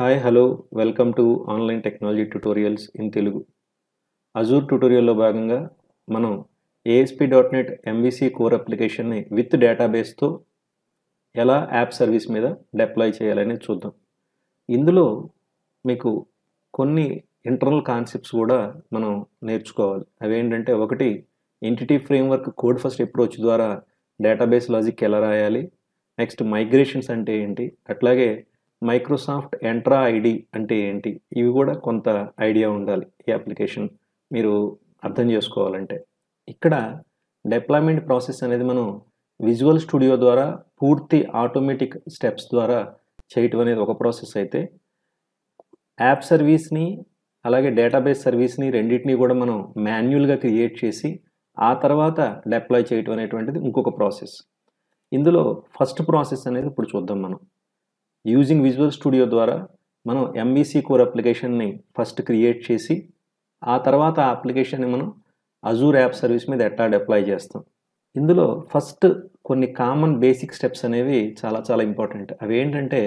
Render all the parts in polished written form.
Hi hello welcome to online technology tutorials in Telugu. Azure ట్యుటోరియల్లో భాగంగా మనం ASP.NET MVC కోర్ అప్లికేషన్ని విత్ డేటాబేస్తో ఎలా app service మీద డిప్లాయ్ చేయాలనేది చూద్దాం. ఇందులో మీకు కొన్ని ఇంటర్నల్ కాన్సెప్ట్స్ కూడా మనం నేర్చుకోవాలి. అవేంటంటే ఒకటి entity framework code first approach ద్వారా డేటాబేస్ లాజిక్ ఎలా రాయాలి, నెక్స్ట్ మైగ్రేషన్స్ అంటే ఏంటి, అట్లాగే మైక్రోసాఫ్ట్ ఎంట్రా ఐడి అంటే ఏంటి, ఇవి కూడా కొంత ఐడియా ఉండాలి ఈ అప్లికేషన్ మీరు అర్థం చేసుకోవాలంటే. ఇక్కడ డిప్లాయ్మెంట్ ప్రాసెస్ అనేది మనం విజువల్ స్టూడియో ద్వారా పూర్తి ఆటోమేటిక్ స్టెప్స్ ద్వారా చేయటం అనేది ఒక ప్రాసెస్ అయితే, యాప్ సర్వీస్ని అలాగే డేటాబేస్ సర్వీస్ని రెండింటినీ కూడా మనం మాన్యువల్గా క్రియేట్ చేసి ఆ తర్వాత డిప్లాయ్ చేయటం అనేటువంటిది ఇంకొక ప్రాసెస్. ఇందులో ఫస్ట్ ప్రాసెస్ అనేది ఇప్పుడు చూద్దాం. మనం యూజింగ్ విజువల్ స్టూడియో ద్వారా మనం MVC కోర్ అప్లికేషన్ని ఫస్ట్ క్రియేట్ చేసి ఆ తర్వాత ఆ అప్లికేషన్ని మనం అజూర్ యాప్ సర్వీస్ మీద ఎట్లా డిప్లాయ్ చేస్తాం. ఇందులో ఫస్ట్ కొన్ని కామన్ బేసిక్ స్టెప్స్ అనేవి చాలా ఇంపార్టెంట్. అవి ఏంటంటే,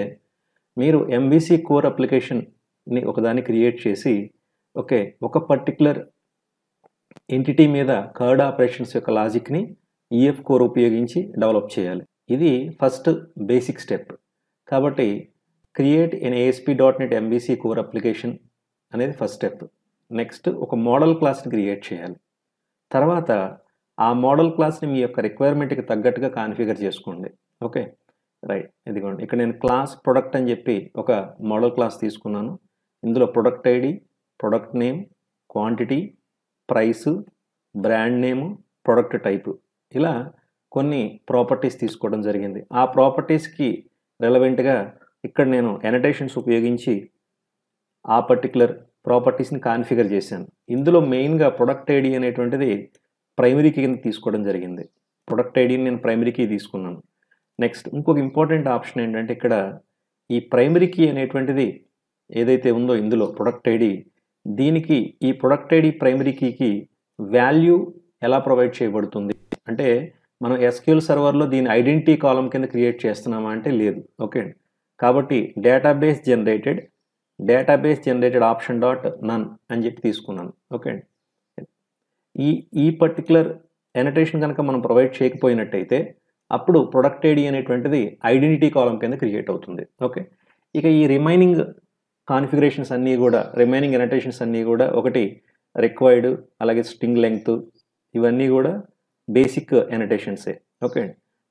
మీరు MVC కోర్ అప్లికేషన్ని ఒకదాన్ని క్రియేట్ చేసి ఒక పర్టికులర్ ఎంటిటీ మీద కర్డ్ ఆపరేషన్స్ యొక్క లాజిక్ని EF కోర్ ఉపయోగించి డెవలప్ చేయాలి. ఇది ఫస్ట్ బేసిక్ స్టెప్. కాబట్టి క్రియేట్ ఎన్ ASP.NET MVC కోర్ అప్లికేషన్ అనేది ఫస్ట్ స్టెప్. నెక్స్ట్ ఒక మోడల్ క్లాస్ని క్రియేట్ చేయాలి. తర్వాత ఆ మోడల్ క్లాస్ని మీ యొక్క రిక్వైర్మెంట్కి తగ్గట్టుగా కాన్ఫిగర్ చేసుకోండి. రైట్, ఇదిగోండి ఇక్కడ నేను క్లాస్ ప్రొడక్ట్ అని చెప్పి ఒక మోడల్ క్లాస్ తీసుకున్నాను. ఇందులో product ID, product name, quantity, price, brand నేము, ప్రొడక్ట్ టైపు, ఇలా కొన్ని ప్రాపర్టీస్ తీసుకోవడం జరిగింది. ఆ ప్రాపర్టీస్కి రెలవెంట్గా ఇక్కడ నేను ఎనటేషన్స్ ఉపయోగించి ఆ పర్టికులర్ ప్రాపర్టీస్ని కాన్ఫిగర్ చేశాను. ఇందులో మెయిన్గా ప్రొడక్ట్ ఐడి అనేటువంటిది ప్రైమరీ కీ కింద తీసుకోవడం జరిగింది. ప్రొడక్ట్ ఐడిని నేను ప్రైమరీ కీ తీసుకున్నాను. నెక్స్ట్ ఇంకొక ఇంపార్టెంట్ ఆప్షన్ ఏంటంటే, ఇక్కడ ఈ ప్రైమరీ కీ అనేటువంటిది ఏదైతే ఉందో ఇందులో ప్రొడక్ట్ ఐడి, దీనికి ఈ ప్రొడక్ట్ ఐడి ప్రైమరీ కీకి వాల్యూ ఎలా ప్రొవైడ్ చేయబడుతుంది అంటే, మనం SQL సర్వర్లో దీని ఐడెంటిటీ కాలం కింద క్రియేట్ చేస్తున్నామా అంటే లేదు. కాబట్టి డేటాబేస్ జనరేటెడ్ ఆప్షన్ డాట్ నన్ అని చెప్పి తీసుకున్నాను. ఈ పర్టికులర్ ఎనటేషన్ కనుక మనం ప్రొవైడ్ చేయకపోయినట్టయితే అప్పుడు ప్రొడక్ట్ ఐడి అనేటువంటిది ఐడెంటిటీ కాలం కింద క్రియేట్ అవుతుంది. ఇక ఈ రిమైనింగ్ కాన్ఫిగరేషన్స్ అన్నీ కూడా, రిమైనింగ్ ఎనటేషన్స్ అన్నీ కూడా ఒకటి రిక్వైర్డ్, అలాగే స్ట్రింగ్ లెంగ్త్, ఇవన్నీ కూడా బేసిక్ ఎనటేషన్సే.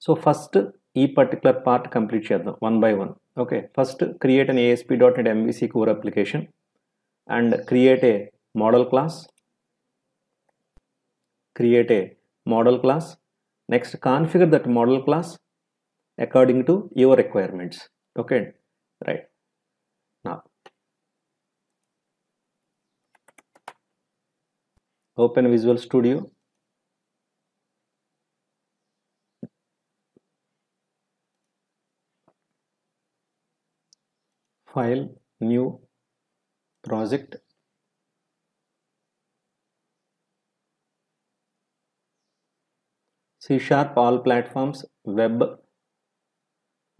సో ఫస్ట్ ఈ పర్టికులర్ పార్ట్ కంప్లీట్ చేద్దాం one by one. First create an ASP.NET MVC core application and create a modal class. Next, configure that model class according to your requirements. Right. Now, open Visual Studio. File, new project. C# all platforms web.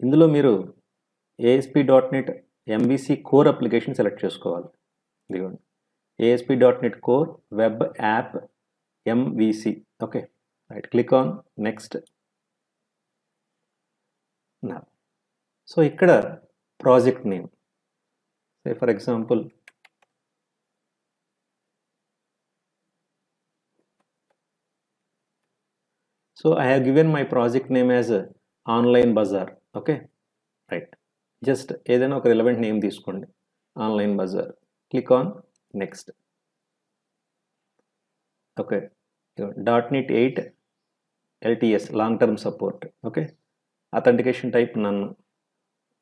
ఇందులో మీరు ASP.NET MVC core application select చేసుకోవాలి. ఇదిగోండి ASP.NET core web app MVC. Right, click on next. So ఇక్కడ project name, for example so I have given my project name as Online Bazaar. Right, just ఏదైనా ఒక relevant name తీసుకోండి, online bazaar. Click on next. .NET 8 LTS long term support. Authentication type none.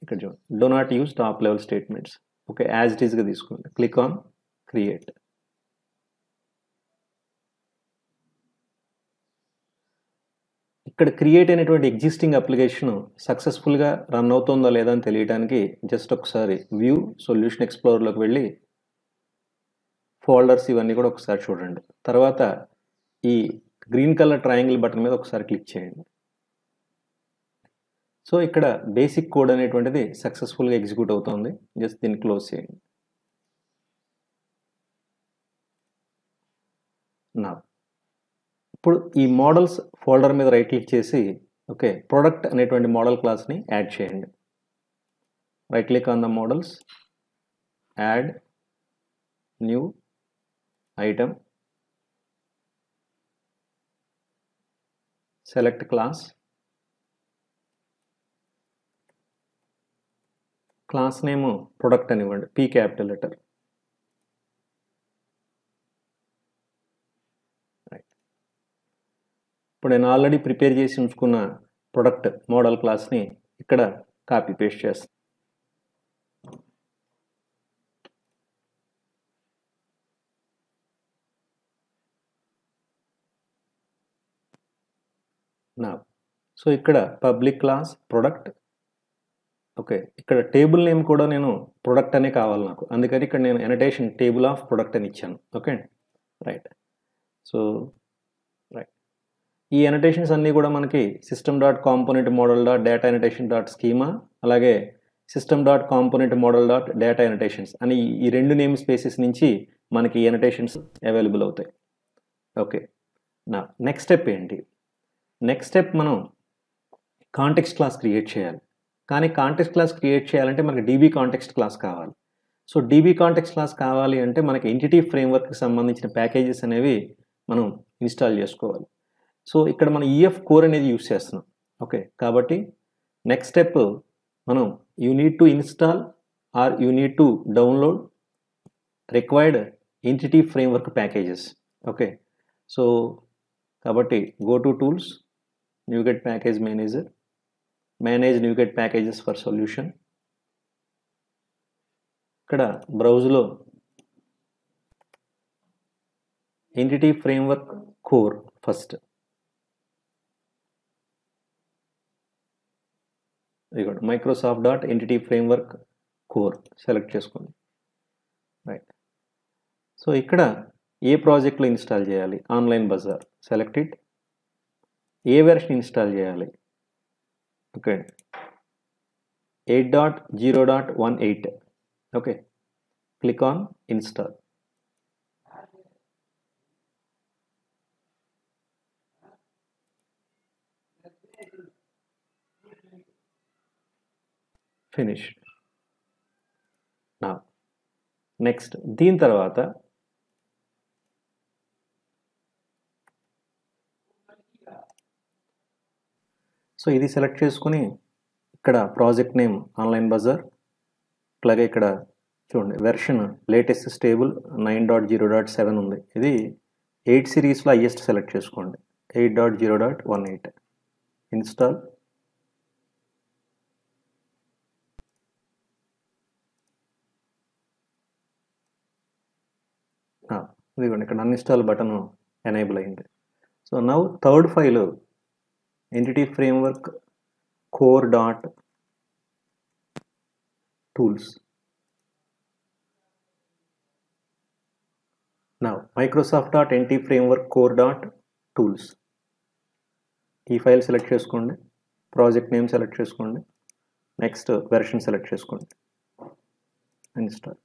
ఇక్కడ చూడండి, do not use top level statements. As it ఈస్గా తీసుకోండి. Click on create. ఇక్కడ create అయినటువంటి existing application సక్సెస్ఫుల్గా రన్ అవుతుందో లేదా అని తెలియడానికి జస్ట్ ఒకసారి వ్యూ సొల్యూషన్ ఎక్స్ప్లోరర్లోకి వెళ్ళి ఫోల్డర్స్ ఇవన్నీ కూడా ఒకసారి చూడండి. తర్వాత ఈ గ్రీన్ కలర్ ట్రయాంగిల్ బటన్ మీద ఒకసారి క్లిక్ చేయండి. సో ఇక్కడ బేసిక్ కోడ్ అనేటువంటిది సక్సెస్ఫుల్గా ఎగ్జిక్యూట్ అవుతుంది. జస్ట్ దీన్ని క్లోజ్ చేయండి. ఇప్పుడు ఈ మోడల్స్ ఫోల్డర్ మీద రైట్ క్లిక్ చేసి ఓకే ప్రొడక్ట్ అనేటువంటి మోడల్ క్లాస్ని యాడ్ చేయండి. Right click on the models, add new item, select class, class name product అనివ్వండి, పీ క్యాపిటల్ లెటర్. ఇప్పుడు నేను ఆల్రెడీ ప్రిపేర్ చేసి ఉంచుకున్న ప్రొడక్ట్ మోడల్ క్లాస్ని ఇక్కడ కాపీ పేస్ట్ చేస్తాను. సో ఇక్కడ పబ్లిక్ క్లాస్ ప్రొడక్ట్. ఓకే ఇక్కడ టేబుల్ నేమ్ కూడా నేను ప్రొడక్ట్ అనే కావాలి నాకు, అందుకని ఇక్కడ నేను ఎనటేషన్ టేబుల్ ఆఫ్ ప్రొడక్ట్ అని ఇచ్చాను. Okay right. సో రైట్ ఈ ఎనటేషన్స్ అన్నీ కూడా మనకి system dot component model dot data annotation dot schema, అలాగే system dot component model dot data annotations అని ఈ రెండు నేమ్ స్పేసెస్ నుంచి మనకి ఎనటేషన్స్ అవైలబుల్ అవుతాయి. ఓకే నెక్స్ట్ స్టెప్ ఏంటి? నెక్స్ట్ స్టెప్ మనం కాంటెక్స్ట్ క్లాస్ క్రియేట్ చేయాలి. కానీ కాంటెక్స్ట్ క్లాస్ క్రియేట్ చేయాలంటే మనకి డీబీ కాంటెక్స్ట్ క్లాస్ కావాలి. సో డీబీ కాంటెక్స్ట్ క్లాస్ కావాలి అంటే మనకి ఎంటిటీ ఫ్రేమ్వర్క్కి సంబంధించిన ప్యాకేజెస్ అనేవి మనం ఇన్స్టాల్ చేసుకోవాలి. సో ఇక్కడ మనం ఈఎఫ్ కోర్ అనేది యూస్ చేస్తున్నాం. ఓకే కాబట్టి నెక్స్ట్ స్టెప్ మనం you need to install or you need to download required entity framework packages. Okay so కాబట్టి go to tools, NuGet package manager, manage NuGet packages for solution. ఇక్కడ బ్రౌజ్లో entity framework core first, ఇదిగోండి Microsoft dot entity framework core select చేసుకోండి. Right. So ఇక్కడ ఏ ప్రాజెక్ట్లో install చేయాలి? Online bazaar select it. ఏ వెర్షన్ ఇన్స్టాల్ చేయాలి? Okay 8.0.18. Okay click on install. Finish. నా నెక్స్ట్ దీని తర్వాత సో ఇది సెలెక్ట్ చేసుకుని ఇక్కడ ప్రాజెక్ట్ నేమ్ ఆన్లైన్ బజార్, అలాగే ఇక్కడ చూడండి వెర్షన్ లేటెస్ట్ స్టేబుల్ 9.0.7 ఉంది. ఇది 8 సిరీస్లో హైయెస్ట్ సెలెక్ట్ చేసుకోండి, 8.0.18. ఇన్స్టాల్. ఇదిగోండి ఇక్కడ అన్ఇన్స్టాల్ బటన్ ఎనేబుల్ అయింది. So now third file entity framework core dot tools. Now Microsoft dot entity framework core dot tools ఈ ఫైల్ సెలెక్ట్ చేసుకోండి, ప్రాజెక్ట్ నేమ్ సెలెక్ట్ చేసుకోండి, నెక్స్ట్ వెర్షన్ సెలెక్ట్ చేసుకోండి, install.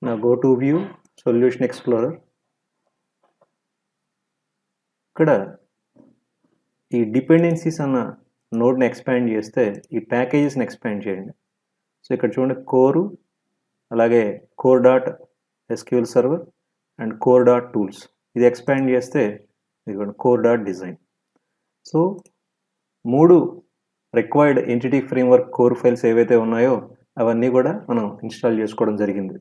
Now go to view solution explorer. ఇక్కడ ఈ dependencies అన్న నోడ్ని expand చేస్తే ఈ ప్యాకేజెస్ని ఎక్స్పాండ్ చేయండి. సో ఇక్కడ చూడండి కోరు, అలాగే core dot SQL server and core dot tools. ఇది ఎక్స్పాండ్ చేస్తే ఇదిగోండి core dot design. So 3 required entity framework core files ఏవైతే ఉన్నాయో అవన్నీ కూడా మనం ఇన్స్టాల్ చేసుకోవడం జరిగింది.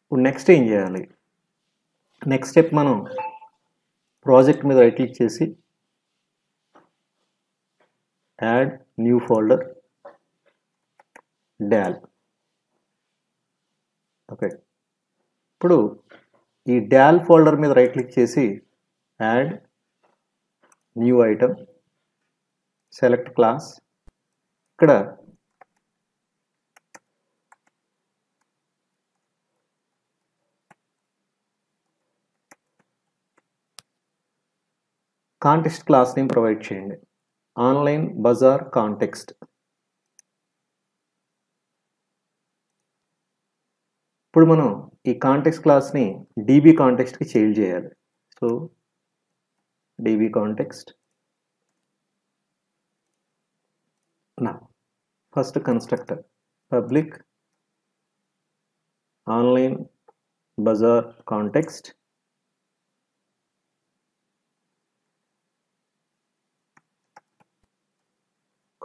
ఇప్పుడు నెక్స్ట్ ఏం చేయాలి? నెక్స్ట్ స్టెప్ మనం ప్రాజెక్ట్ మీద రైట్ క్లిక్ చేసి add new folder DAL. Okay ఇప్పుడు ఈ డాల్ ఫోల్డర్ మీద రైట్ క్లిక్ చేసి add new item, select class. ఇక్కడ కాంటెక్స్ట్ క్లాస్ నేమ్ ప్రొవైడ్ చేయండి. Online bazaar context. ఇప్పుడు మనం ఈ కాంటెక్స్ట్ క్లాస్ని డీబీ కాంటెక్స్ట్కి చేంజ్ చేయాలి. So DB context. నా first constructor public online bazaar context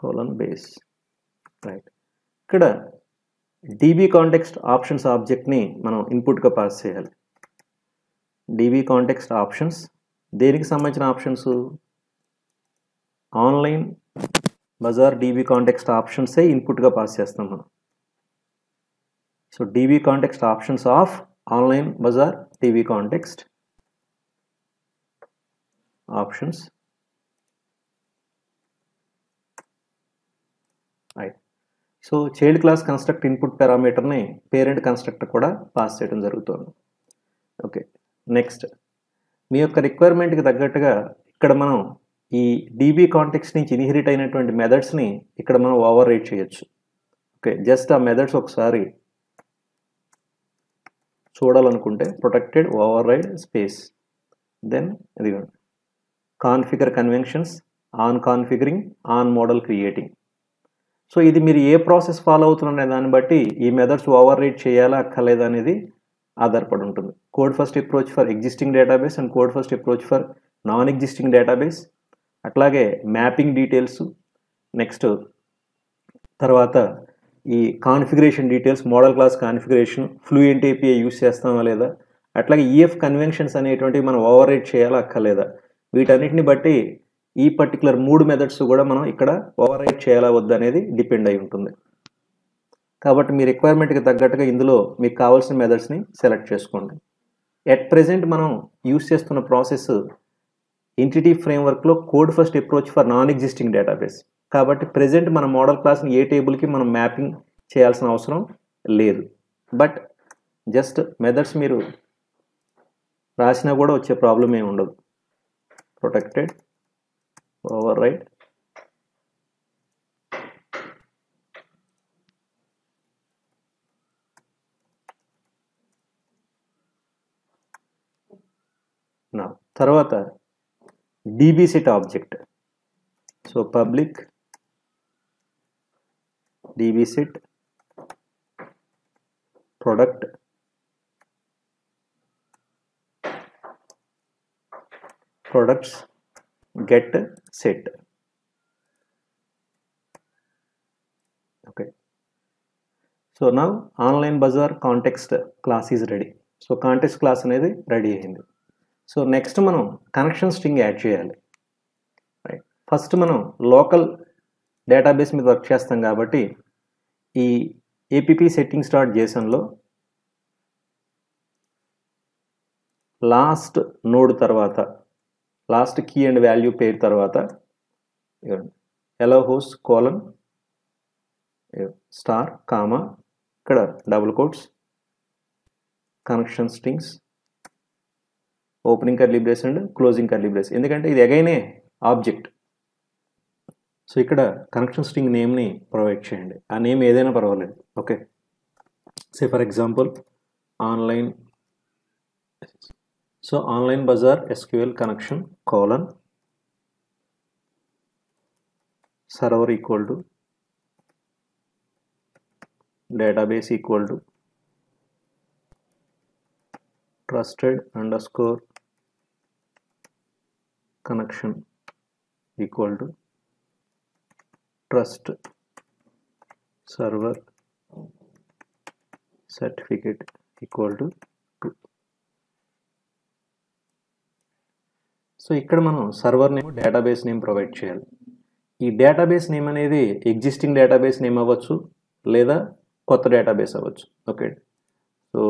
colon base. Right. ఇక్కడ డీబీ కాంటెక్స్ట్ ఆప్షన్స్ ఆబ్జెక్ట్ని మనం ఇన్పుట్గా పాస్ చేయాలి. డీబీ కాంటెక్స్ట్ ఆప్షన్స్ దేనికి సంబంధించిన options? Online bazaar DB context ఆప్షన్సే ఇన్పుట్గా పాస్ చేస్తాం మనం. So DB context options of online bazaar DB context options. Right. So child class construct input పారామీటర్ని పేరెంట్ కన్స్ట్రక్టర్ కూడా పాస్ చేయడం జరుగుతుంది. ఓకే. నెక్స్ట్ మీ యొక్క రిక్వైర్మెంట్కి తగ్గట్టుగా ఇక్కడ మనం ఈ డీబీ కాంటెక్స్ట్ నుంచి ఇన్హెరిట్ అయినటువంటి మెథడ్స్ని ఇక్కడ మనం ఓవర్ రైడ్ చేయొచ్చు. ఓకే. జస్ట్ ఆ మెథడ్స్ ఒకసారి చూడాలనుకుంటే protected override space, then ఇది configure conventions, on configuring, on model creating. So ఇది మీరు ఏ ప్రాసెస్ ఫాలో అవుతున్న దాన్ని బట్టి ఈ మెథడ్స్ ఓవర్ రైడ్ చేయాలా అక్కర్లేదా అనేది ఆధారపడి ఉంటుంది. Code first approach for existing database and code first approach for non existing database, అట్లాగే మ్యాపింగ్ డీటెయిల్స్, నెక్స్ట్ తర్వాత ఈ configuration details, modal class configuration, fluent API use చేస్తామా లేదా, అట్లాగే ఈఎఫ్ కన్వెన్షన్స్ అనేటువంటివి మనం ఓవర్ రైడ్ చేయాలా అక్కర్లేదా, వీటన్నిటిని బట్టి ఈ పర్టికులర్ 3 మెథడ్స్ కూడా మనం ఇక్కడ ఓవర్ రైడ్ చేయాలా వద్దా అనేది డిపెండ్ అయి ఉంటుంది. కాబట్టి మీ రిక్వైర్మెంట్కి తగ్గట్టుగా ఇందులో మీకు కావాల్సిన మెథడ్స్ని సెలెక్ట్ చేసుకోండి. ఎట్ ప్రెజెంట్ మనం యూస్ చేస్తున్న ప్రాసెస్ ఎంటిటీ ఫ్రేమ్వర్క్లో code first approach for non existing database. కాబట్టి ప్రెజెంట్ మన మోడల్ క్లాస్ని ఏ టేబుల్కి మనం మ్యాపింగ్ చేయాల్సిన అవసరం లేదు. బట్ జస్ట్ మెథడ్స్ మీరు రాసినా కూడా వచ్చే ప్రాబ్లం ఏమి ఉండదు. ప్రొటెక్టెడ్ ఓవర్ రైడ్ నా తర్వాత DB set object. So public DB set product products get set. Okay, so now online bazaar context class is ready. So context class అనేది రెడీ అయింది. సో నెక్స్ట్ మనం కనెక్షన్ స్ట్రింగ్ యాడ్ చేయాలి. Right. First మనం local database మీద work చేస్తాం కాబట్టి ఈ app setting start జేసన్లో లాస్ట్ నోడ్ తర్వాత లాస్ట్ కీ అండ్ వాల్యూ పేరు తర్వాత allowed host colon star comma ఇక్కడ double quotes connection strings opening curly brace and closing curly brace, ఎందుకంటే ఇది అగైనే ఆబ్జెక్ట్. సో ఇక్కడ కనెక్షన్ స్ట్రింగ్ నేమ్ని ప్రొవైడ్ చేయండి. ఆ నేమ్ ఏదైనా పర్వాలేదు. Okay. Say for example online, so online bazaar SQL connection colon server equal to database equal to trusted underscore connection equal to trust server certificate equal to. So ఇక్కడ మనం server name database name provide చేయాలి. ఈ database name అనేది existing database name అవ్వచ్చు లేదా కొత్త database అవ్వచ్చు. Okay. So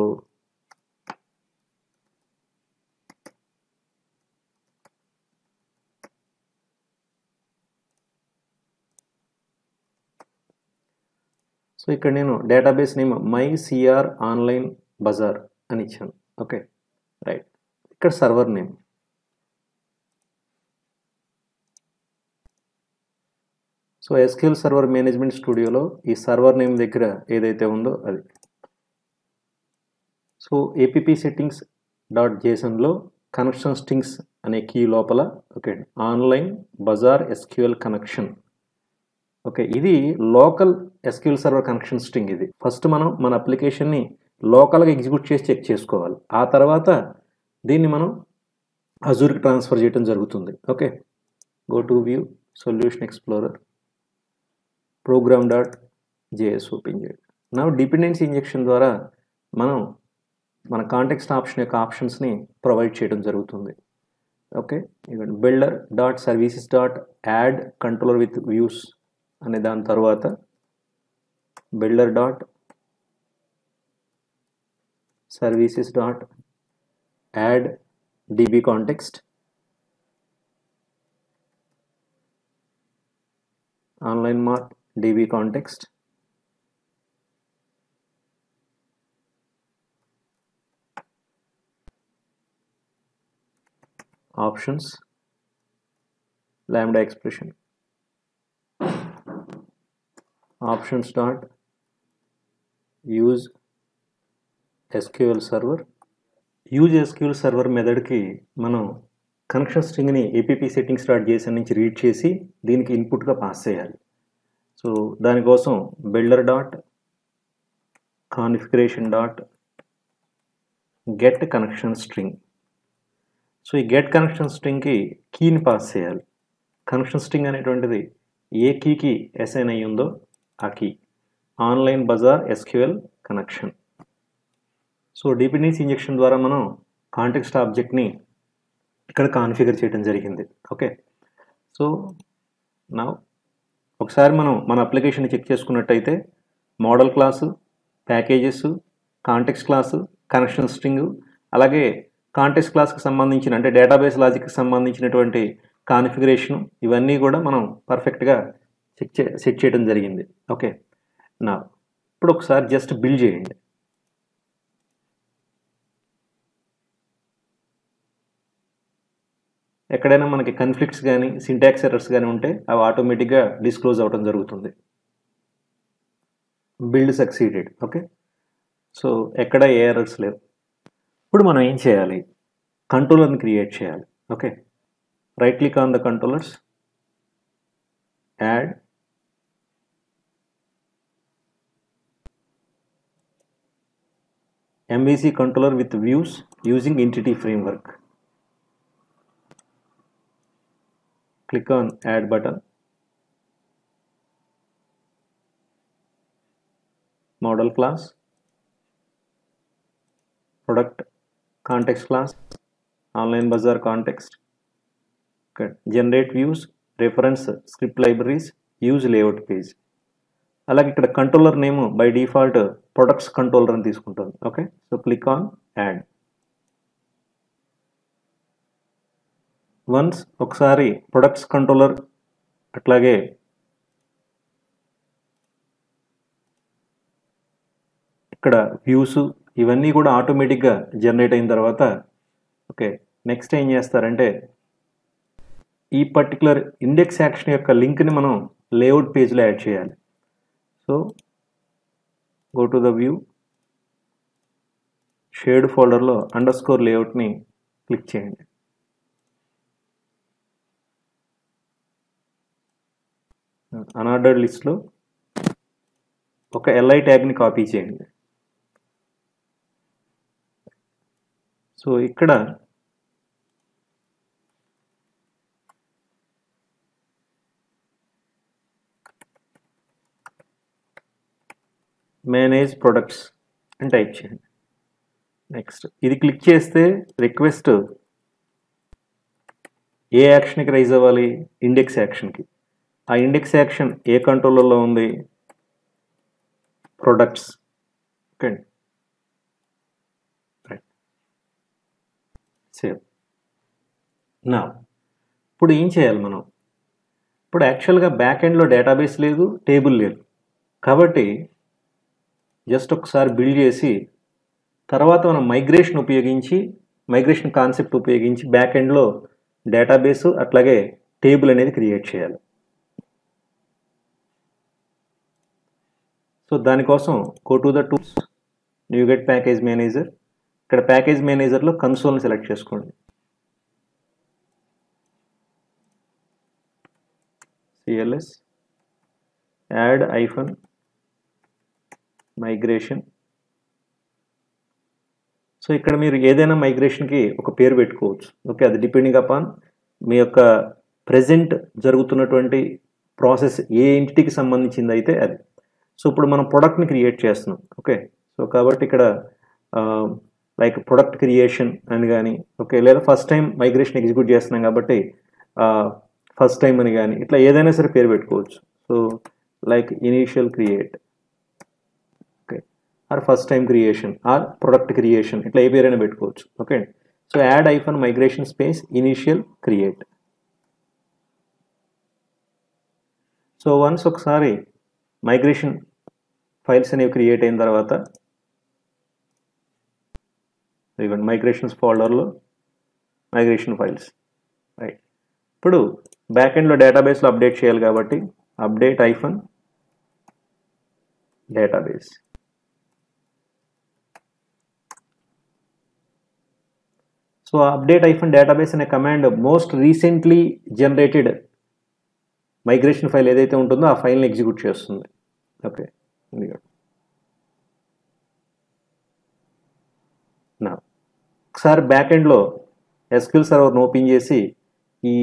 so ఇక్కడ నేను database name MyCR online bazaar అని ఇచ్చాను. ఓకే. రైట్. ఇక్కడ server name so SQL server management స్టూడియోలో ఈ సర్వర్ నేమ్ దగ్గర ఏదైతే ఉందో అది. సో app settings .jsonలో కనెక్షన్ స్ట్రింగ్స్ అనే కీ లోపల okay online bazaar SQL connection. Okay, ఇది local SQL server connection string. ఇది ఫస్ట్ మనం మన అప్లికేషన్ని లోకల్గా ఎగ్జిక్యూట్ చేసి చెక్ చేసుకోవాలి. ఆ తర్వాత దీన్ని మనం అజూర్కి ట్రాన్స్ఫర్ చేయడం జరుగుతుంది. Okay, go to view solution explorer program.js open చేయండి. నా డిపెండెన్సీ ఇంజెక్షన్ ద్వారా మనం మన కాంటెక్స్ట్ ఆప్షన్ యొక్క ఆప్షన్స్ని ప్రొవైడ్ చేయడం జరుగుతుంది. ఓకే, ఇవ్వండి builder.services.add controller with views అనే దాని తర్వాత builder.services.add db context, online mart db context, options, lambda expression, options dot use SQL server. Use SQL server మెథడ్కి మనం కనెక్షన్ స్ట్రింగ్ని app settings.json నుంచి రీడ్ చేసి దీనికి ఇన్పుట్గా పాస్ చేయాలి. సో దానికోసం builder.configuration.get కనెక్షన్ స్ట్రింగ్. సో ఈ గెట్ కనెక్షన్ స్ట్రింగ్కి కీని పాస్ చేయాలి. కనెక్షన్ స్ట్రింగ్ అనేటువంటిది ఏ కీకి అసైన్ అయ్యి ఉందో ఆ కీ. Online bazaar SQL connection. So dependency injection ద్వారా మనం కాంటెక్స్ట్ ఆబ్జెక్ట్ని ఇక్కడ కాన్ఫిగర్ చేయడం జరిగింది. ఓకే, సో నా ఒకసారి మనం మన అప్లికేషన్ చెక్ చేసుకున్నట్టయితే model class, packages, context class, connection string, అలాగే కాంటెక్స్ట్ క్లాస్కి సంబంధించిన అంటే డేటాబేస్ లాజిక్కి సంబంధించినటువంటి కాన్ఫిగరేషన్ ఇవన్నీ కూడా మనం పర్ఫెక్ట్గా సెట్ చేయడం జరిగింది. ఓకే, నా ఇప్పుడు ఒకసారి జస్ట్ బిల్డ్ చేయండి. ఎక్కడైనా మనకి కన్ఫ్లిక్ట్స్ కానీ సింటాక్స్ ఎర్రర్స్ కానీ ఉంటే అవి ఆటోమేటిక్గా డిస్క్లోజ్ అవ్వడం జరుగుతుంది. Build succeeded. ఓకే, సో ఎక్కడ ఏ ఎర్రర్స్ లేవు. ఇప్పుడు మనం ఏం చేయాలి, కంట్రోలర్ని క్రియేట్ చేయాలి. Okay, right click on the controllers, add MVC controller with views using entity framework. Click on add button, model class, product context class, online bazaar context, okay. Generate views, reference script libraries, use layout page. అలాగే ఇక్కడ controller name by default products controller అని తీసుకుంటుంది. Okay, so click on add. Once ఒకసారి products controller అట్లాగే ఇక్కడ views ఇవన్నీ కూడా ఆటోమేటిక్గా జనరేట్ అయిన తర్వాత ఓకే నెక్స్ట్ ఏం చేస్తారంటే ఈ పర్టికులర్ ఇండెక్స్ యాక్షన్ యొక్క లింక్ని మనం లేఅవుట్ పేజ్లో యాడ్ చేయాలి. So go to the view, shared ఫోల్డర్లో అండర్స్కోర్ లేఅవుట్ని క్లిక్ చేయండి. అన్ఆర్డర్డ్ లిస్ట్లో ఒక LI ట్యాగ్ని కాపీ చేయండి. సో ఇక్కడ మేనేజ్ ప్రొడక్ట్స్ అని టైప్ చేయండి. నెక్స్ట్ ఇది క్లిక్ చేస్తే రిక్వెస్ట్ ఏ యాక్షన్కి రైజ్ అవ్వాలి, ఇండెక్స్ యాక్షన్కి. ఆ ఇండెక్స్ యాక్షన్ ఏ కంట్రోలర్లో ఉంది, ప్రొడక్ట్స్. Okay, save. నా ఇప్పుడు ఏం చేయాలి మనం, ఇప్పుడు యాక్చువల్గా బ్యాక్ ఎండ్లో డేటాబేస్ లేదు, టేబుల్ లేదు. కాబట్టి జస్ట్ ఒకసారి బిల్డ్ చేసి తర్వాత మనం మైగ్రేషన్ కాన్సెప్ట్ ఉపయోగించి బ్యాక్ ఎండ్లో డేటాబేస్ అట్లాగే టేబుల్ అనేది క్రియేట్ చేయాలి. సో దానికోసం go to the tools, NuGet package manager. ఇక్కడ ప్యాకేజ్ మేనేజర్లో కన్సోల్ని సెలెక్ట్ చేసుకోండి. CLS add -migration. సో ఇక్కడ మీరు ఏదైనా మైగ్రేషన్కి ఒక పేరు పెట్టుకోవచ్చు. ఓకే, అది డిపెండింగ్ అపాన్ మీ యొక్క ప్రెజెంట్ జరుగుతున్నటువంటి ప్రాసెస్ ఏ ఎంటిటీకి సంబంధించింది అయితే అది. సో ఇప్పుడు మనం ప్రొడక్ట్ని క్రియేట్ చేస్తున్నాం. ఓకే, సో కాబట్టి ఇక్కడ లైక్ ప్రొడక్ట్ క్రియేషన్ అని కానీ, ఓకే, లేదా ఫస్ట్ టైం మైగ్రేషన్ ఎగ్జిక్యూట్ చేస్తున్నాం కాబట్టి ఫస్ట్ టైం అని కానీ, ఇట్లా ఏదైనా సరే పేరు పెట్టుకోవచ్చు. So like initial create, okay, or first time creation or product creation, ఇట్లా ఏ పేరైనా పెట్టుకోవచ్చు. Okay, so add -migration space initial create. So once ఒకసారి మైగ్రేషన్ ఫైల్స్ అనేవి క్రియేట్ అయిన తర్వాత ఇదిగోండి మైగ్రేషన్స్ ఫోల్డర్లో మైగ్రేషన్ ఫైల్స్. రైట్, ఇప్పుడు బ్యాక్ ఎండ్లో డేటాబేస్లో అప్డేట్ చేయాలి కాబట్టి update -database. So update -database అనే command most recently generated migration file ఏదైతే ఉంటుందో ఆ ఫైల్ని ఎగ్జిక్యూట్ చేస్తుంది. ఓకే, నా ఒకసారి బ్యాక్ ఎండ్లో SQL సర్వర్ను ఓపెన్ చేసి ఈ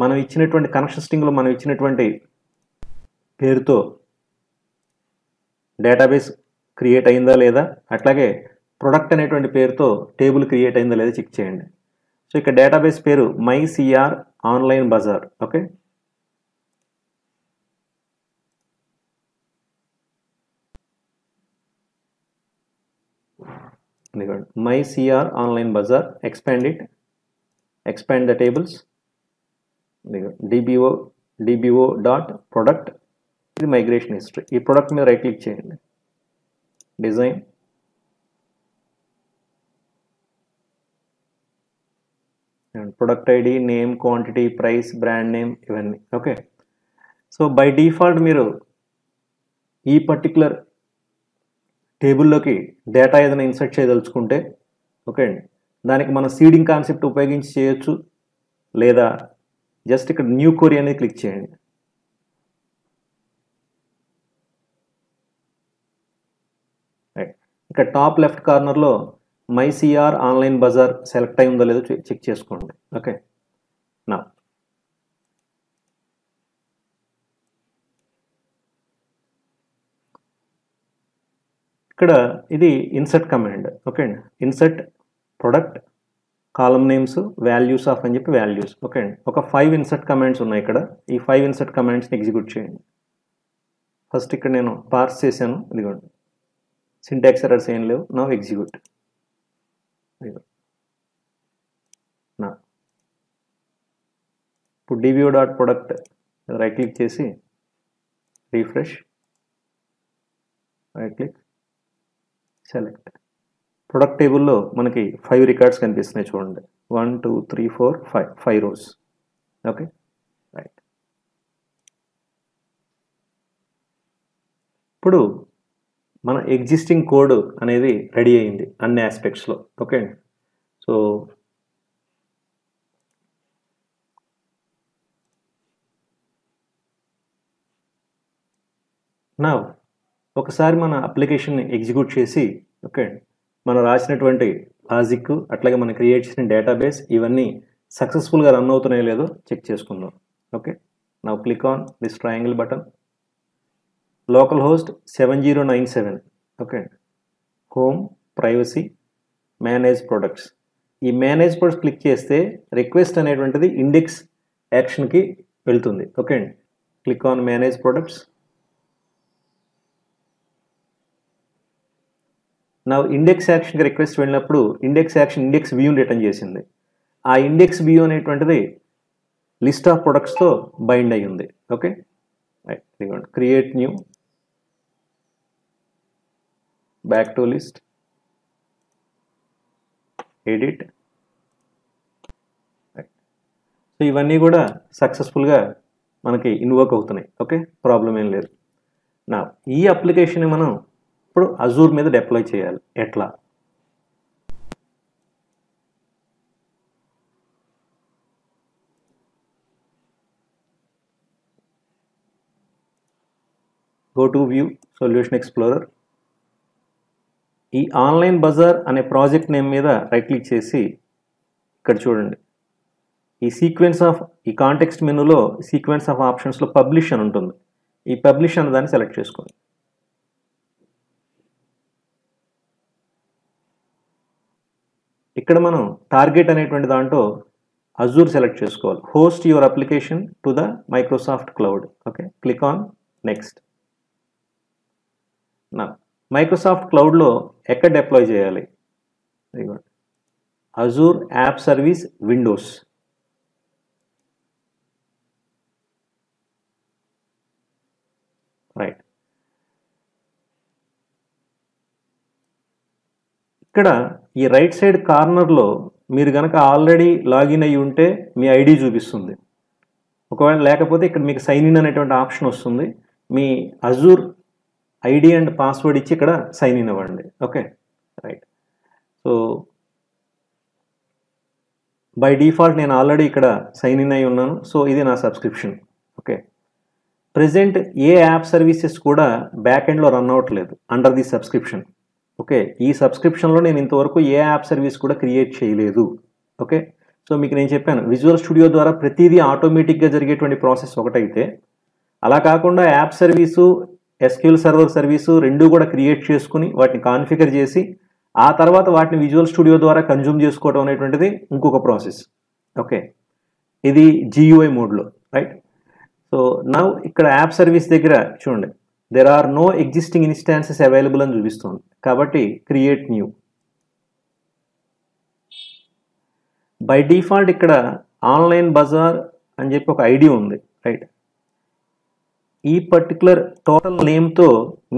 మనం ఇచ్చినటువంటి కనెక్షన్ స్ట్రింగ్లో మనం ఇచ్చినటువంటి పేరుతో డేటాబేస్ క్రియేట్ అయిందా లేదా, అట్లాగే ప్రొడక్ట్ అనేటువంటి పేరుతో టేబుల్ క్రియేట్ అయిందా లేదా చెక్ చేయండి. సో ఇక్కడ డేటాబేస్ పేరు MyCR online bazaar. Okay, MyCR online bazaar. expand the tables. DBO dot product. ఇది మైగ్రేషన్ హిస్టరీ. ఈ ప్రొడక్ట్ మీద రైట్ క్లిక్ చేయండి, design, product ID, name, quantity, price, brand name, ఇవన్నీ. ఓకే, సో బై డిఫాల్ట్ మీరు ఈ particular టేబుల్లోకి data ఏదైనా insert చేయదలుచుకుంటే, ఓకే అండి, దానికి మనం సీడింగ్ కాన్సెప్ట్ ఉపయోగించి చేయొచ్చు, లేదా జస్ట్ ఇక్కడ న్యూ క్వెరీ అనేది క్లిక్ చేయండి. రైట్, ఇక్కడ టాప్ లెఫ్ట్ కార్నర్లో MyCR ఆన్లైన్ బజార్ సెలెక్ట్ అయి ఉందో లేదో చెక్ చేసుకోండి. ఓకే, నా ఇక్కడ ఇది ఇన్సర్ట్ కమాండ్. ఓకే అండి, insert product, column names, values of అని చెప్పి వాల్యూస్. ఓకే అండి, ఒక 5 ఇన్సర్ట్ కమాండ్స్ ఉన్నాయి ఇక్కడ. ఈ 5 ఇన్సర్ట్ కమాండ్స్ని ఎగ్జిక్యూట్ చేయండి. ఫస్ట్ ఇక్కడ నేను పార్స్ చేశాను, ఇదిగోండి, సింటాక్స్ ఎర్రర్స్ ఏం లేవు. Now execute. నా ఇప్పుడు DBO dot product right click చేసి refresh, right click, select. Product టేబుల్లో మనకి 5 రికార్డ్స్ కనిపిస్తున్నాయి చూడండి. 1 2 3 4 5 రోస్. Okay, right. ఇప్పుడు మన ఎగ్జిస్టింగ్ కోడ్ అనేది రెడీ అయింది అన్ని ఆస్పెక్ట్స్లో. ఓకే అండి, సో నా ఒకసారి మన అప్లికేషన్ని ఎగ్జిక్యూట్ చేసి, ఓకే, మనం రాసినటువంటి లాజిక్, అట్లాగే మనం క్రియేట్ చేసిన డేటాబేస్, ఇవన్నీ సక్సెస్ఫుల్గా రన్ అవుతున్నాయో లేదో చెక్ చేసుకుందాం. Okay, now click on this triangle button. Local host 7097. Okay, home, privacy, manage products. ఈ మేనేజ్ ప్రొడక్ట్స్ క్లిక్ చేస్తే రిక్వెస్ట్ అనేటువంటిది ఇండెక్స్ యాక్షన్కి వెళ్తుంది. ఓకే అండి, క్లిక్ ఆన్ మేనేజ్ ప్రొడక్ట్స్. నా ఇండెక్స్ యాక్షన్కి రిక్వెస్ట్ వెళ్ళినప్పుడు ఇండెక్స్ యాక్షన్ ఇండెక్స్ వ్యూని రిటర్న్ చేసింది. ఆ ఇండెక్స్ వ్యూ అనేటువంటిది లిస్ట్ ఆఫ్ ప్రొడక్ట్స్తో బైండ్ అయ్యి ఉంది. ఓకే, రైట్, ఇదిగోండి, create new, back to list, edit. So ఇవన్నీ కూడా సక్సెస్ఫుల్గా మనకి ఇన్వోక్ అవుతున్నాయి. ఓకే, ప్రాబ్లం ఏం లేదు. నా ఈ అప్లికేషన్ మనం ఇప్పుడు అజూర్ మీద డిప్లాయ్ చేయాలి. ఎట్లా? Go to view solution explorer. ఈ ఆన్లైన్ బజార్ అనే ప్రాజెక్ట్ నేమ్ మీద రైట్ క్లిక్ చేసి ఇక్కడ చూడండి, ఈ సీక్వెన్స్ ఆఫ్ ఈ కాంటెక్స్ట్ మెనూలో సీక్వెన్స్ ఆఫ్ ఆప్షన్స్లో పబ్లిష్ అని ఉంటుంది. ఈ పబ్లిష్ అనే దాన్ని సెలెక్ట్ చేసుకోండి. ఇక్కడ మనం టార్గెట్ అనేటువంటి దాంట్లో అజూర్ సెలెక్ట్ చేసుకోవాలి. Host your application to the Microsoft cloud. Okay, click on next. నా మైక్రోసాఫ్ట్ క్లౌడ్లో ఎక్కడ డిప్లాయ్ చేయాలి? Azure app service Windows. Right, ఇక్కడ ఈ రైట్ సైడ్ కార్నర్లో మీరు కనుక ఆల్రెడీ లాగిన్ అయ్యి ఉంటే మీ ఐడి చూపిస్తుంది. ఒకవేళ లేకపోతే ఇక్కడ మీకు సైన్ ఇన్ అనేటువంటి ఆప్షన్ వస్తుంది. మీ అజూర్ ఐడి అండ్ పాస్వర్డ్ ఇచ్చి ఇక్కడ సైన్ ఇన్ అవ్వండి. Okay, right. So by default నేను ఆల్రెడీ ఇక్కడ సైన్ ఇన్ అయి ఉన్నాను. సో ఇది నా సబ్స్క్రిప్షన్. ఓకే, ప్రెజెంట్ ఏ యాప్ సర్వీసెస్ కూడా బ్యాక్ ఎండ్లో రన్ అవ్వట్లేదు అండర్ ది సబ్స్క్రిప్షన్. ఓకే, ఈ సబ్స్క్రిప్షన్లో నేను ఇంతవరకు ఏ యాప్ సర్వీస్ కూడా క్రియేట్ చేయలేదు. ఓకే, సో మీకు నేను చెప్పాను విజువల్ స్టూడియో ద్వారా ప్రతిదీ ఆటోమేటిక్గా జరిగేటువంటి ప్రాసెస్ ఒకటైతే, అలా కాకుండా app service SQL server service రెండు కూడా క్రియేట్ చేసుకుని వాటిని కాన్ఫిగర్ చేసి ఆ తర్వాత వాటిని విజువల్ స్టూడియో ద్వారా కన్జ్యూమ్ చేసుకోవడం అనేటువంటిది ఇంకొక ప్రాసెస్. ఓకే, ఇది GUI మోడ్లో. రైట్, సో నౌ ఇక్కడ యాప్ సర్వీస్ దగ్గర చూడండి, there are no existing instances available అని చూపిస్తుంది. కాబట్టి క్రియేట్ న్యూ. బై డిఫాల్ట్ ఇక్కడ ఆన్లైన్ బజార్ అని చెప్పి ఒక ఐడి ఉంది. రైట్, ఈ పర్టికులర్ టోటల్ నేమ్తో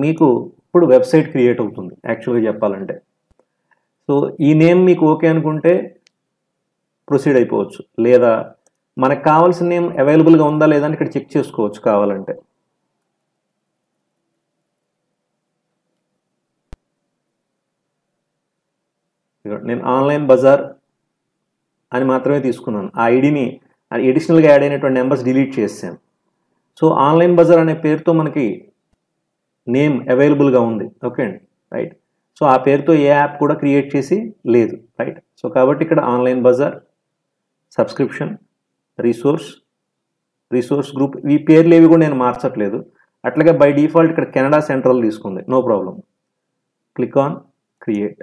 మీకు ఇప్పుడు వెబ్సైట్ క్రియేట్ అవుతుంది యాక్చువల్గా చెప్పాలంటే. సో ఈ నేమ్ మీకు ఓకే అనుకుంటే ప్రొసీడ్ అయిపోవచ్చు, లేదా మనకు కావాల్సిన నేమ్ అవైలబుల్గా ఉందా లేదా అని ఇక్కడ చెక్ చేసుకోవచ్చు కావాలంటే. నేను ఆన్లైన్ బజార్ అని మాత్రమే తీసుకున్నాను. ఆ ఐడిని ఎడిషనల్గా యాడ్ అయినటువంటి నెంబర్స్ డిలీట్ చేసాను. సో ఆన్లైన్ బజార్ అనే పేరుతో మనకి నేమ్ అవైలబుల్గా ఉంది. ఓకే అండి, రైట్. సో ఆ పేరుతో ఏ యాప్ కూడా క్రియేట్ చేసి లేదు. రైట్, సో కాబట్టి ఇక్కడ online bazaar, subscription, resource group, ఈ పేర్లు ఏవి కూడా నేను మార్చట్లేదు. అట్లాగే బై డిఫాల్ట్ ఇక్కడ కెనడా సెంట్రల్ తీసుకుంది, no problem. Click on create.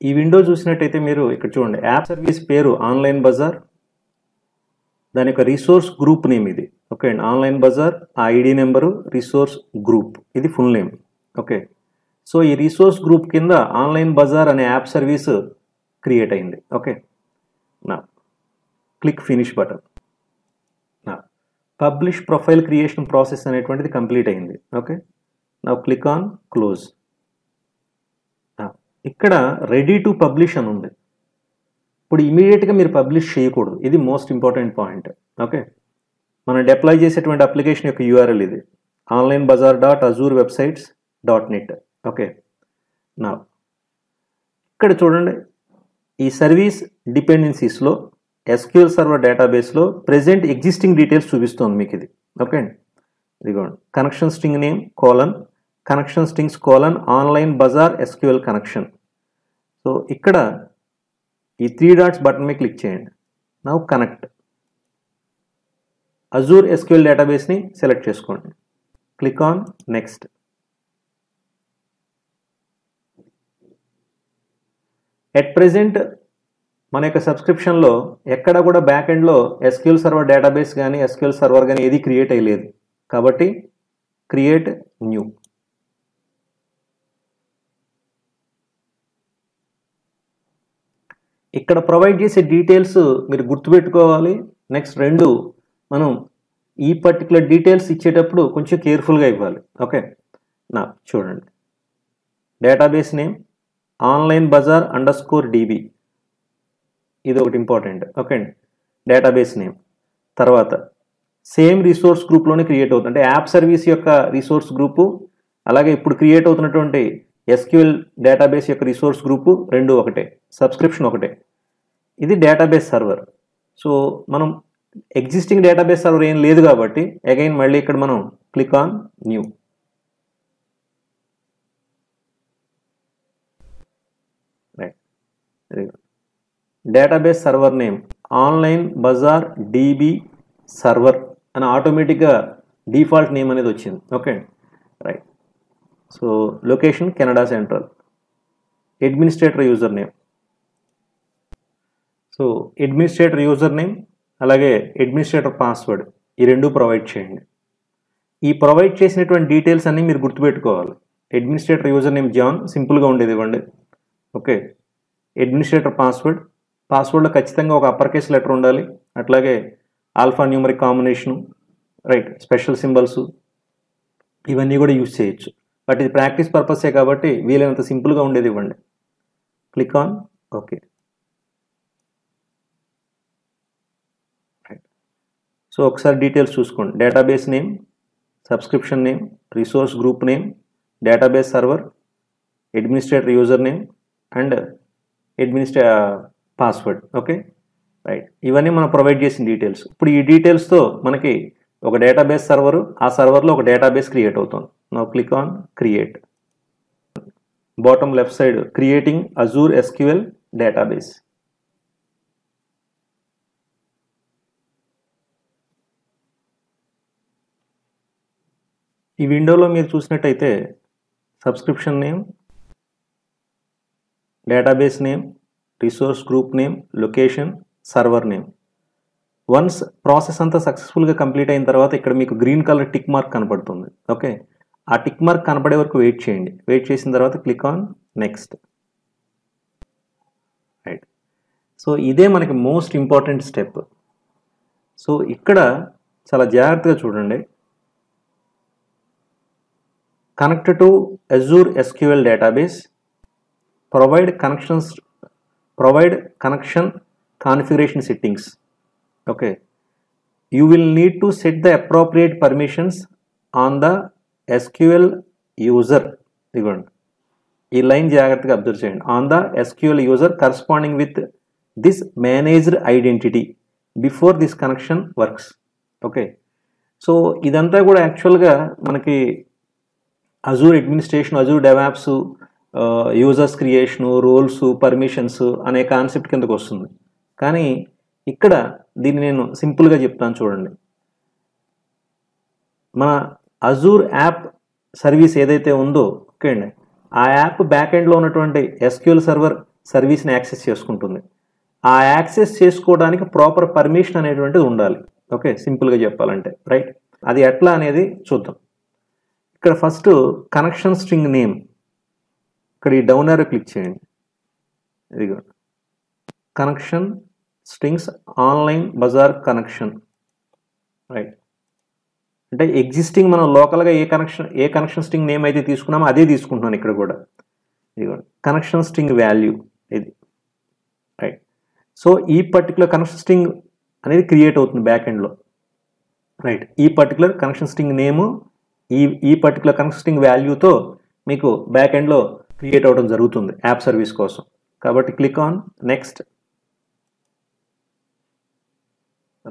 ఈ విండో చూసినట్టయితే మీరు ఇక్కడ చూడండి, యాప్ సర్వీస్ పేరు ఆన్లైన్ బజార్, దాని యొక్క రిసోర్స్ గ్రూప్ నేమ్ ఇది. ఓకే అండి, ఆన్లైన్ బజార్, ఆ ఐడి నెంబరు, రిసోర్స్ గ్రూప్, ఇది ఫుల్ నేమ్. ఓకే, సో ఈ రిసోర్స్ గ్రూప్ కింద ఆన్లైన్ బజార్ అనే యాప్ సర్వీస్ క్రియేట్ అయింది. ఓకే, నా క్లిక్ ఫినిష్ బటన్. నా పబ్లిష్ ప్రొఫైల్ క్రియేషన్ ప్రాసెస్ అనేటువంటిది కంప్లీట్ అయింది. ఓకే, నా క్లిక్ ఆన్ క్లోజ్. ఇక్కడ రెడీ టు పబ్లిష్ అని ఉంది. ఇప్పుడు ఇమీడియట్గా మీరు పబ్లిష్ చేయకూడదు, ఇది మోస్ట్ ఇంపార్టెంట్ పాయింట్. ఓకే, మనం డిప్లాయ్ చేసేటువంటి అప్లికేషన్ యొక్క URL ఇది ఆన్లైన్ బజార్ .azurewebsites.net. ఓకే, నా ఇక్కడ చూడండి, ఈ సర్వీస్ డిపెండెన్సీస్లో SQL సర్వర్ డేటాబేస్లో ప్రెజెంట్ ఎగ్జిస్టింగ్ డీటెయిల్స్ చూపిస్తుంది మీకు ఇది. ఓకే అండి, ఇదిగోండి, connection string name colon connection strings colon online bazaar SQL connection. So ఇక్కడ ఈ 3 డాట్స్ బటన్ మీద క్లిక్ చేయండి. Now connect. అజూర్ SQL డేటాబేస్ని సెలెక్ట్ చేసుకోండి. Click on next. At present మన యొక్క సబ్స్క్రిప్షన్లో ఎక్కడ కూడా బ్యాక్ ఎండ్లో SQL సర్వర్ డేటాబేస్ కానీ SQL సర్వర్ కానీ ఏది క్రియేట్ అయ్యలేదు. కాబట్టి క్రియేట్ న్యూ. ఇక్కడ ప్రొవైడ్ చేసే డీటెయిల్స్ మీరు గుర్తుపెట్టుకోవాలి. నెక్స్ట్ రెండు, మనం ఈ పర్టికులర్ డీటెయిల్స్ ఇచ్చేటప్పుడు కొంచెం కేర్ఫుల్గా ఇవ్వాలి. ఓకే, నా చూడండి, database name online bazaar _DB, ఇది ఒకటి ఇంపార్టెంట్. ఓకే అండి, డేటాబేస్ నేమ్. తర్వాత సేమ్ రిసోర్స్ గ్రూప్లోనే క్రియేట్ అవుతుంది. అంటే యాప్ సర్వీస్ యొక్క రిసోర్స్ గ్రూపు అలాగే ఇప్పుడు క్రియేట్ అవుతున్నటువంటి ఎస్క్యూఎల్ డేటాబేస్ యొక్క రిసోర్స్ గ్రూపు రెండు ఒకటే, సబ్స్క్రిప్షన్ ఒకటే. ఇది డేటాబేస్ సర్వర్. సో మనం ఎగ్జిస్టింగ్ డేటాబేస్ సర్వర్ ఏం లేదు కాబట్టి అగైన్ మళ్ళీ ఇక్కడ మనం click on new. Right, database server name online bazaar DB server అని ఆటోమేటిక్గా డిఫాల్ట్ నేమ్ అనేది వచ్చింది. Okay, right. So location Canada central, administrator user name. So administrator user name అలాగే అడ్మినిస్ట్రేటర్ పాస్వర్డ్ ఈ రెండు ప్రొవైడ్ చేయండి. ఈ ప్రొవైడ్ చేసినటువంటి డీటెయిల్స్ అన్నీ మీరు గుర్తుపెట్టుకోవాలి. అడ్మినిస్ట్రేటర్ యూజర్ నేమ్ జాన్, సింపుల్గా ఉండేది ఇవ్వండి. ఓకే, అడ్మినిస్ట్రేటర్ పాస్వర్డ్లో ఖచ్చితంగా ఒక అప్పర్ కేస్ లెటర్ ఉండాలి, అట్లాగే alpha numeric combination, right, special symbols ఇవన్నీ కూడా యూజ్ చేయొచ్చు. బట్ ఇది ప్రాక్టీస్ పర్పసే కాబట్టి వీలైనంత సింపుల్గా ఉండేది ఇవ్వండి. Click on okay. Right, so ఒకసారి డీటెయిల్స్ చూసుకోండి. Database name, subscription name, resource group name, database server, administrator user name and password. Okay, right, ఇవన్నీ మనం ప్రొవైడ్ చేసిన డీటెయిల్స్. ఇప్పుడు ఈ డీటెయిల్స్తో మనకి ఒక డేటాబేస్ సర్వరు, ఆ సర్వర్లో ఒక డేటాబేస్ క్రియేట్ అవుతుంది. Now click on create. Bottom left side creating Azure SQL database. ఈ విండోలో మీరు చూసినట్టయితే subscription name, database name, resource group name, location, server name. Once process అంతా సక్సెస్ఫుల్గా కంప్లీట్ అయిన తర్వాత ఇక్కడ మీకు గ్రీన్ కలర్ టిక్ మార్క్ కనపడుతుంది. ఓకే, ఆ టిక్ మార్క్ కనపడే వరకు వెయిట్ చేయండి. వెయిట్ చేసిన తర్వాత click on next. Right, so ఇదే మనకి మోస్ట్ ఇంపార్టెంట్ స్టెప్. సో ఇక్కడ చాలా జాగ్రత్తగా చూడండి. Connect to Azure SQL database, provide connection configuration settings. Okay, you will need to set the appropriate permissions on the SQL user. ఇవ్వండి, ఈ line జాగ్రత్తగా observe చేయండి. On the SQL user corresponding with this managed identity before this connection works. Okay, so ఇదంతా కూడా యాక్చువల్గా మనకి Azure administration, Azure DevOps, users creation, roles, permissions అనే concept కిందకు వస్తుంది. కానీ ఇక్కడ దీన్ని నేను సింపుల్గా చెప్తాను చూడండి. మన అజూర్ యాప్ సర్వీస్ ఏదైతే ఉందో, ఓకే అండి, ఆ యాప్ బ్యాక్ ఎండ్లో ఉన్నటువంటి ఎస్క్యూఎల్ సర్వర్ సర్వీస్ని యాక్సెస్ చేసుకుంటుంది. ఆ యాక్సెస్ చేసుకోవడానికి ప్రాపర్ పర్మిషన్ అనేటువంటిది ఉండాలి. ఓకే, సింపుల్గా చెప్పాలంటే, రైట్. అది ఎట్లా అనేది చూద్దాం. ఇక్కడ ఫస్ట్ కనెక్షన్ స్ట్రింగ్ నేమ్, ఇక్కడ ఈ డౌన్ యారో క్లిక్ చేయండి. ఇదిగో connection strings online bazaar connection. Right, అంటే ఎగ్జిస్టింగ్ మనం లోకల్గా ఏ కనెక్షన్ స్ట్రింగ్ నేమ్ అయితే తీసుకున్నామో అదే తీసుకుంటున్నాను ఇక్కడ కూడా. ఇదిగో కనెక్షన్ స్ట్రింగ్ వాల్యూ ఇది. రైట్, సో ఈ పర్టికులర్ కనెక్షన్ స్ట్రింగ్ అనేది క్రియేట్ అవుతుంది బ్యాక్ ఎండ్లో. రైట్, ఈ పర్టికులర్ కనెక్షన్ స్ట్రింగ్ నేము ఈ పర్టికులర్ కనెక్షన్ స్ట్రింగ్ వాల్యూతో మీకు బ్యాక్ ఎండ్లో క్రియేట్ అవ్వడం జరుగుతుంది యాప్ సర్వీస్ కోసం. కాబట్టి click on next.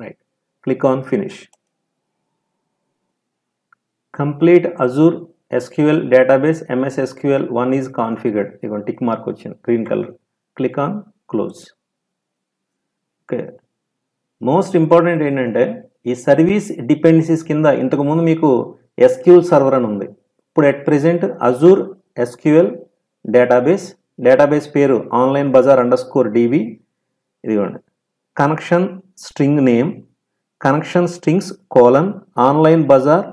Right, click on finish. Complete Azure SQL database MS SQL 1 is configured. ఇదిగోండి టిక్ మార్క్ వచ్చింది green colour. Click on close. Okay, most important ఏంటంటే ఈ సర్వీస్ డిపెండెన్సీస్ కింద ఇంతకుముందు మీకు SQL సర్వర్ అని ఉంది. ఇప్పుడు at present Azure SQL database పేరు ఆన్లైన్ బజార్ _DB. ఇదిగోండి connection string name, connection strings online bazaar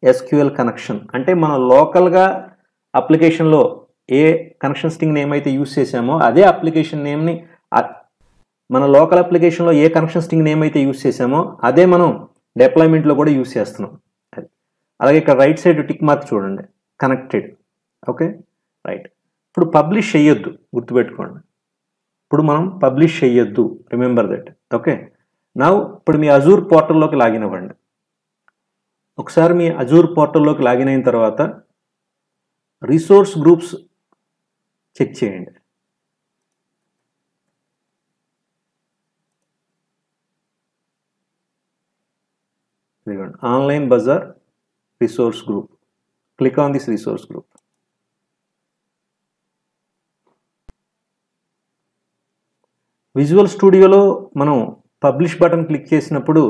SQL connection. అంటే మనం లోకల్గా అప్లికేషన్లో ఏ కనెక్షన్ స్ట్రింగ్ నేమ్ అయితే యూజ్ చేసామో అదే అప్లికేషన్ నేమ్ని, మన లోకల్ అప్లికేషన్లో ఏ కనెక్షన్ స్ట్రింగ్ నేమ్ అయితే యూజ్ చేసామో అదే మనం డిప్లాయ్మెంట్లో కూడా యూజ్ చేస్తున్నాం. అలాగే ఇక్కడ రైట్ సైడ్ టిక్ మార్క్ చూడండి, కనెక్టెడ్. Okay, right. ఇప్పుడు పబ్లిష్ చేయొద్దు, గుర్తుపెట్టుకోండి. ఇప్పుడు మనం పబ్లిష్ చేయొద్దు, రిమెంబర్ దట్. ఓకే, నా ఇప్పుడు మీ అజూర్ పోర్టల్లోకి లాగిన్ అవ్వండి. ఒకసారి మీ అజూర్ పోర్టల్లోకి లాగిన్ అయిన తర్వాత రిసోర్స్ గ్రూప్స్ చెక్ చేయండి. ఇదిగోండి online bazaar resource group. Click on this resource group. Visual స్టూడియోలో మనం పబ్లిష్ బటన్ క్లిక్ చేసినప్పుడు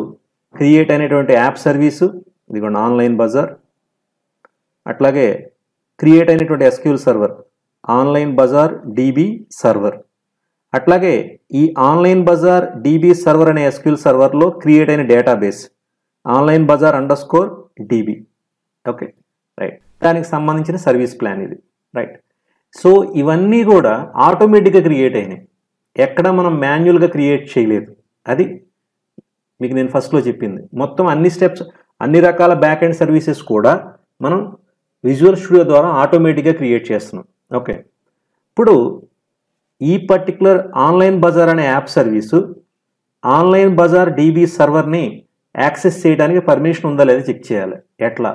క్రియేట్ అయినటువంటి యాప్ సర్వీసు ఇదిగోండి ఆన్లైన్ బజార్, అట్లాగే క్రియేట్ అయినటువంటి SQL server online bazaar DB server, అట్లాగే ఈ ఆన్లైన్ బజార్ డీబీ సర్వర్ అనే ఎస్క్యూఎల్ సర్వర్లో క్రియేట్ అయిన database online bazaar _DB. Okay right, దానికి సంబంధించిన సర్వీస్ ప్లాన్ ఇది. రైట్, సో ఇవన్నీ కూడా ఆటోమేటిక్గా క్రియేట్ అయినాయి, ఎక్కడ మనం మాన్యువల్గా క్రియేట్ చేయలేదు. అది మీకు నేను ఫస్ట్లో చెప్పింది. మొత్తం అన్ని స్టెప్స్, అన్ని రకాల బ్యాక్ ఎండ్ సర్వీసెస్ కూడా మనం విజువల్ స్టూడియో ద్వారా ఆటోమేటిక్గా క్రియేట్ చేస్తున్నాం. ఓకే, ఇప్పుడు ఈ పర్టికులర్ ఆన్లైన్ బజార్ అనే app service online bazaar DB సర్వర్ని యాక్సెస్ చేయడానికి పర్మిషన్ ఉందా లేదా చెక్ చేయాలి. ఎట్లా?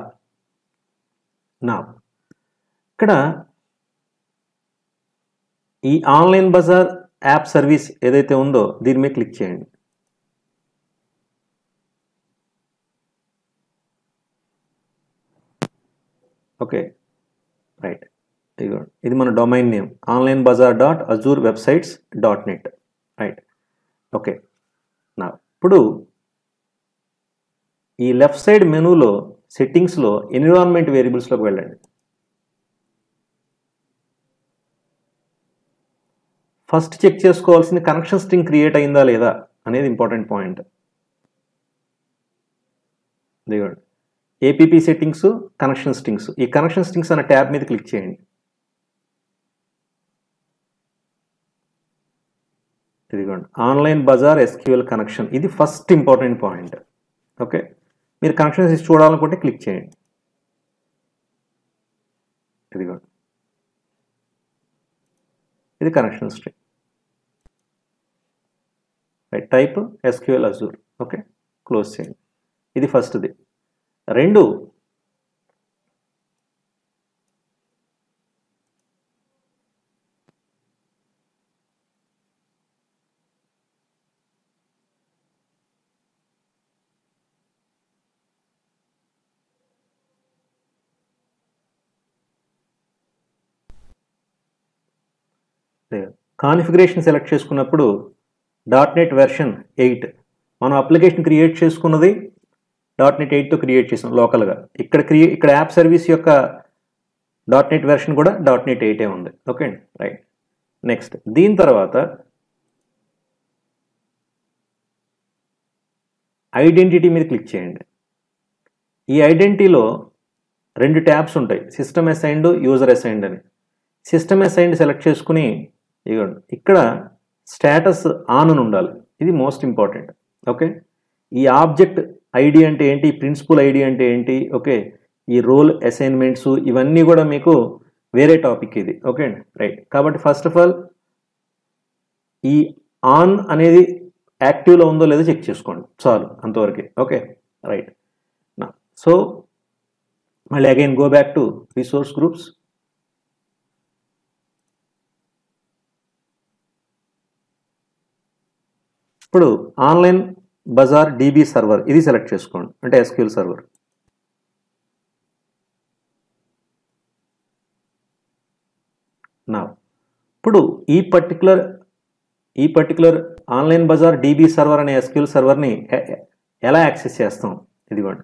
నా ఇక్కడ ఈ ఆన్లైన్ బజార్ యాప్ సర్వీస్ ఏదైతే ఉందో దీని మీద క్లిక్ చేయండి. ఓకే రైట్, ఇది మన domain name online bazaar .azurewebsites.net. Right, okay. నా ఇప్పుడు ఈ లెఫ్ట్ సైడ్ మెనూలో సెట్టింగ్స్లో ఎన్విరాన్మెంట్ వేరియబుల్స్లోకి వెళ్ళండి. ఫస్ట్ చెక్ చేసుకోవాల్సిన కనెక్షన్ స్ట్రింగ్ క్రియేట్ అయిందా లేదా అనేది ఇంపార్టెంట్ పాయింట్. ఇదిగోండి ఏపీపీ సెట్టింగ్స్, కనెక్షన్ స్ట్రింగ్స్. ఈ కనెక్షన్ స్ట్రింగ్స్ అనే ట్యాబ్ మీద క్లిక్ చేయండి. ఇదిగోండి ఆన్లైన్ బజార్ ఎస్క్యూఎల్ కనెక్షన్, ఇది ఫస్ట్ ఇంపార్టెంట్ పాయింట్. ఓకే, మీరు కనెక్షన్స్ చూడాలనుకుంటే క్లిక్ చేయండి. ఇదిగోండి ఇది connection string. Right, type SQL Azure. Okay, close చేయండి. ఇది ఫస్ట్ది. రెండు, కాన్ఫిగరేషన్ సెలెక్ట్ చేసుకున్నప్పుడు .NET వెర్షన్ 8 మనం అప్లికేషన్ క్రియేట్ చేసుకున్నది .NET 8తో క్రియేట్ చేసాం లోకల్గా. ఇక్కడ యాప్ సర్వీస్ యొక్క .NET వెర్షన్ కూడా .NET 8 ఉంది. ఓకే అండి, రైట్. నెక్స్ట్ దీని తర్వాత ఐడెంటిటీ మీద క్లిక్ చేయండి. ఈ ఐడెంటిటీలో రెండు ట్యాబ్స్ ఉంటాయి, సిస్టమ్ అసైన్డ్, యూజర్ అసైన్డ్ అని. సిస్టమ్ అసైన్డ్ సెలెక్ట్ చేసుకుని ఇవ్వండి, ఇక్కడ స్టేటస్ ఆన్ అని ఉండాలి, ఇది మోస్ట్ ఇంపార్టెంట్. ఓకే, ఈ ఆబ్జెక్ట్ ఐడి అంటే ఏంటి, ప్రిన్సిపల్ ఐడి అంటే ఏంటి, ఓకే, ఈ రోల్ అసైన్మెంట్స్ ఇవన్నీ కూడా మీకు వేరే టాపిక్ ఇది. ఓకే అండి, రైట్. కాబట్టి ఫస్ట్ ఆఫ్ ఆల్ ఈ ఆన్ అనేది యాక్టివ్లో ఉందో లేదో చెక్ చేసుకోండి, చాలు అంతవరకే. Okay right. సో మళ్ళీ again go back to resource groups. ఇప్పుడు ఆన్లైన్ బజార్ డీబీ సర్వర్ ఇది సెలెక్ట్ చేసుకోండి, అంటే ఎస్క్యూఎల్ సర్వర్. నా ఇప్పుడు ఈ particular online bazaar DB server అనే ఎస్క్యూఎల్ సర్వర్ని ఎలా యాక్సెస్ చేస్తాం? ఇదిగోండి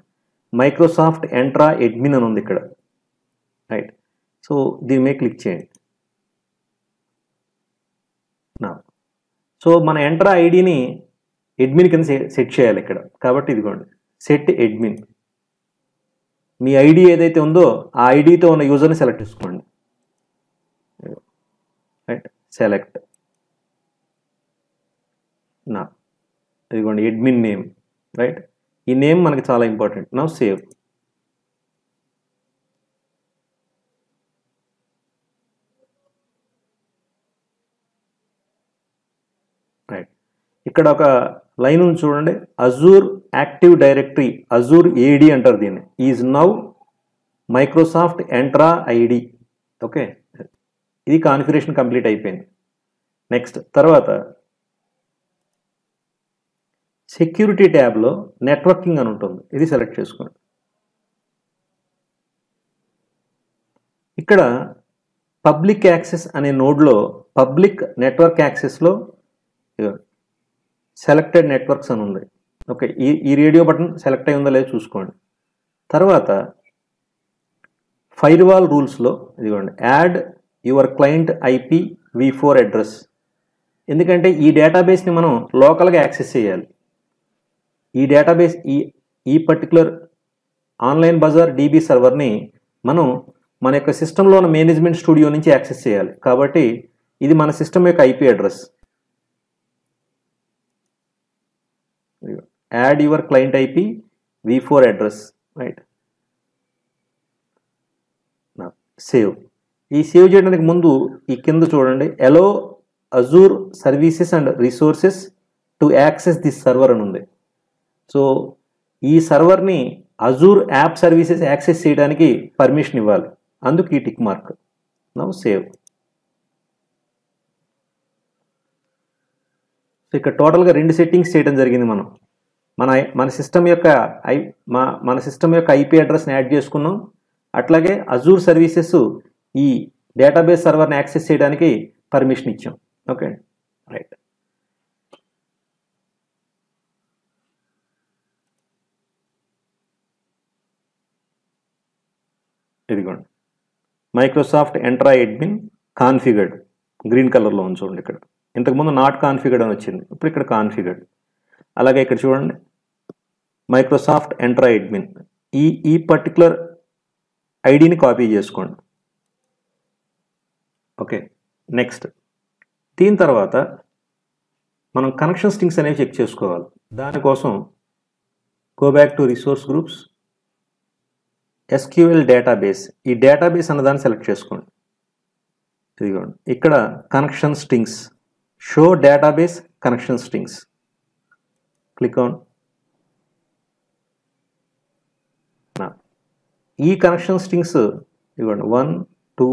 మైక్రోసాఫ్ట్ ఎంట్రా అడ్మిన్ అని ఉంది ఇక్కడ. రైట్, సో దీని మీద క్లిక్ చేయండి. నా సో మన ఎంట్రా ఐడిని అడ్మిన్ కింద సెట్ చేయాలి ఇక్కడ. కాబట్టి ఇదిగోండి సెట్ అడ్మిన్, మీ ఐడి ఏదైతే ఉందో ఆ ఐడితో ఉన్న యూజర్ని సెలెక్ట్ చేసుకోండి. Right, select. నా ఇదిగోండి అడ్మిన్ నేమ్. రైట్, ఈ నేమ్ మనకి చాలా ఇంపార్టెంట్. Now save. రైట్, ఇక్కడ ఒక లైన్ ఉంది చూడండి, Azure active directory, Azure AD అంటారు దీన్ని, is now Microsoft Entra ID. Okay, ఇది కాన్ఫిగరేషన్ కంప్లీట్ అయిపోయింది. నెక్స్ట్ తర్వాత సెక్యూరిటీ ట్యాబ్లో నెట్వర్కింగ్ అని ఉంటుంది, ఇది సెలెక్ట్ చేసుకోండి. ఇక్కడ పబ్లిక్ యాక్సెస్ అనే నోడ్లో పబ్లిక్ నెట్వర్క్ యాక్సెస్లో సెలెక్టెడ్ నెట్వర్క్స్ అని ఉంది. ఓకే, ఈ రేడియో బటన్ సెలెక్ట్ అయి ఉందో లేదో చూసుకోండి. తర్వాత ఫైర్వాల్ రూల్స్లో ఇదిగోండి, add your client IP v4 address. ఎందుకంటే ఈ డేటాబేస్ని మనం లోకల్గా యాక్సెస్ చేయాలి. ఈ డేటాబేస్ ఈ పర్టికులర్ ఆన్లైన్ బజార్ డీబీ సర్వర్ని మనం మన యొక్క సిస్టంలో ఉన్న మేనేజ్మెంట్ స్టూడియో నుంచి యాక్సెస్ చేయాలి. కాబట్టి ఇది మన సిస్టమ్ యొక్క IP address. Add your client IP v4 address, right. Save. ఈ సేవ్ చేయడానికి ముందు ఈ కింద చూడండి, allow Azure services and resources to access this server అని ఉంది. సో ఈ సర్వర్ని అజూర్ యాప్ సర్వీసెస్ యాక్సెస్ చేయడానికి పర్మిషన్ ఇవ్వాలి, అందుకు ఈ tick mark. Now save. So ఇక్కడ టోటల్గా 2 సెట్టింగ్స్ చేయడం జరిగింది. మన సిస్టమ్ యొక్క ఐపీ అడ్రస్ని యాడ్ చేసుకున్నాం. అట్లాగే అజూర్ సర్వీసెస్ ఈ డేటాబేస్ సర్వర్ని యాక్సెస్ చేయడానికి పర్మిషన్ ఇచ్చాం. Okay, right. ఇదిగోండి, మైక్రోసాఫ్ట్ ఎంట్రా అడ్మిన్ కాన్ఫిగర్డ్, గ్రీన్ కలర్లో ఉంది చూడండి. ఇక్కడ ఇంతకుముందు నాట్ కాన్ఫిగర్డ్ అని వచ్చింది, ఇప్పుడు ఇక్కడ కాన్ఫిగర్డ్. అలాగే ఇక్కడ చూడండి, మైక్రోసాఫ్ట్ ఎంట్రా అడ్మిన్, ఈ పర్టికులర్ ఐడిని కాపీ చేసుకోండి. Okay, next. దీని తర్వాత మనం కనెక్షన్ స్ట్రింగ్స్ అనేవి చెక్ చేసుకోవాలి. దానికోసం go back to resource groups, SQL database, ఈ డేటాబేస్ అన్నదాన్ని సెలెక్ట్ చేసుకోండి. ఇదిగోండి, ఇక్కడ connection strings, show database connection strings, click on. ఈ కనెక్షన్ స్ట్రింగ్స్ ఇవ్వండి 1 2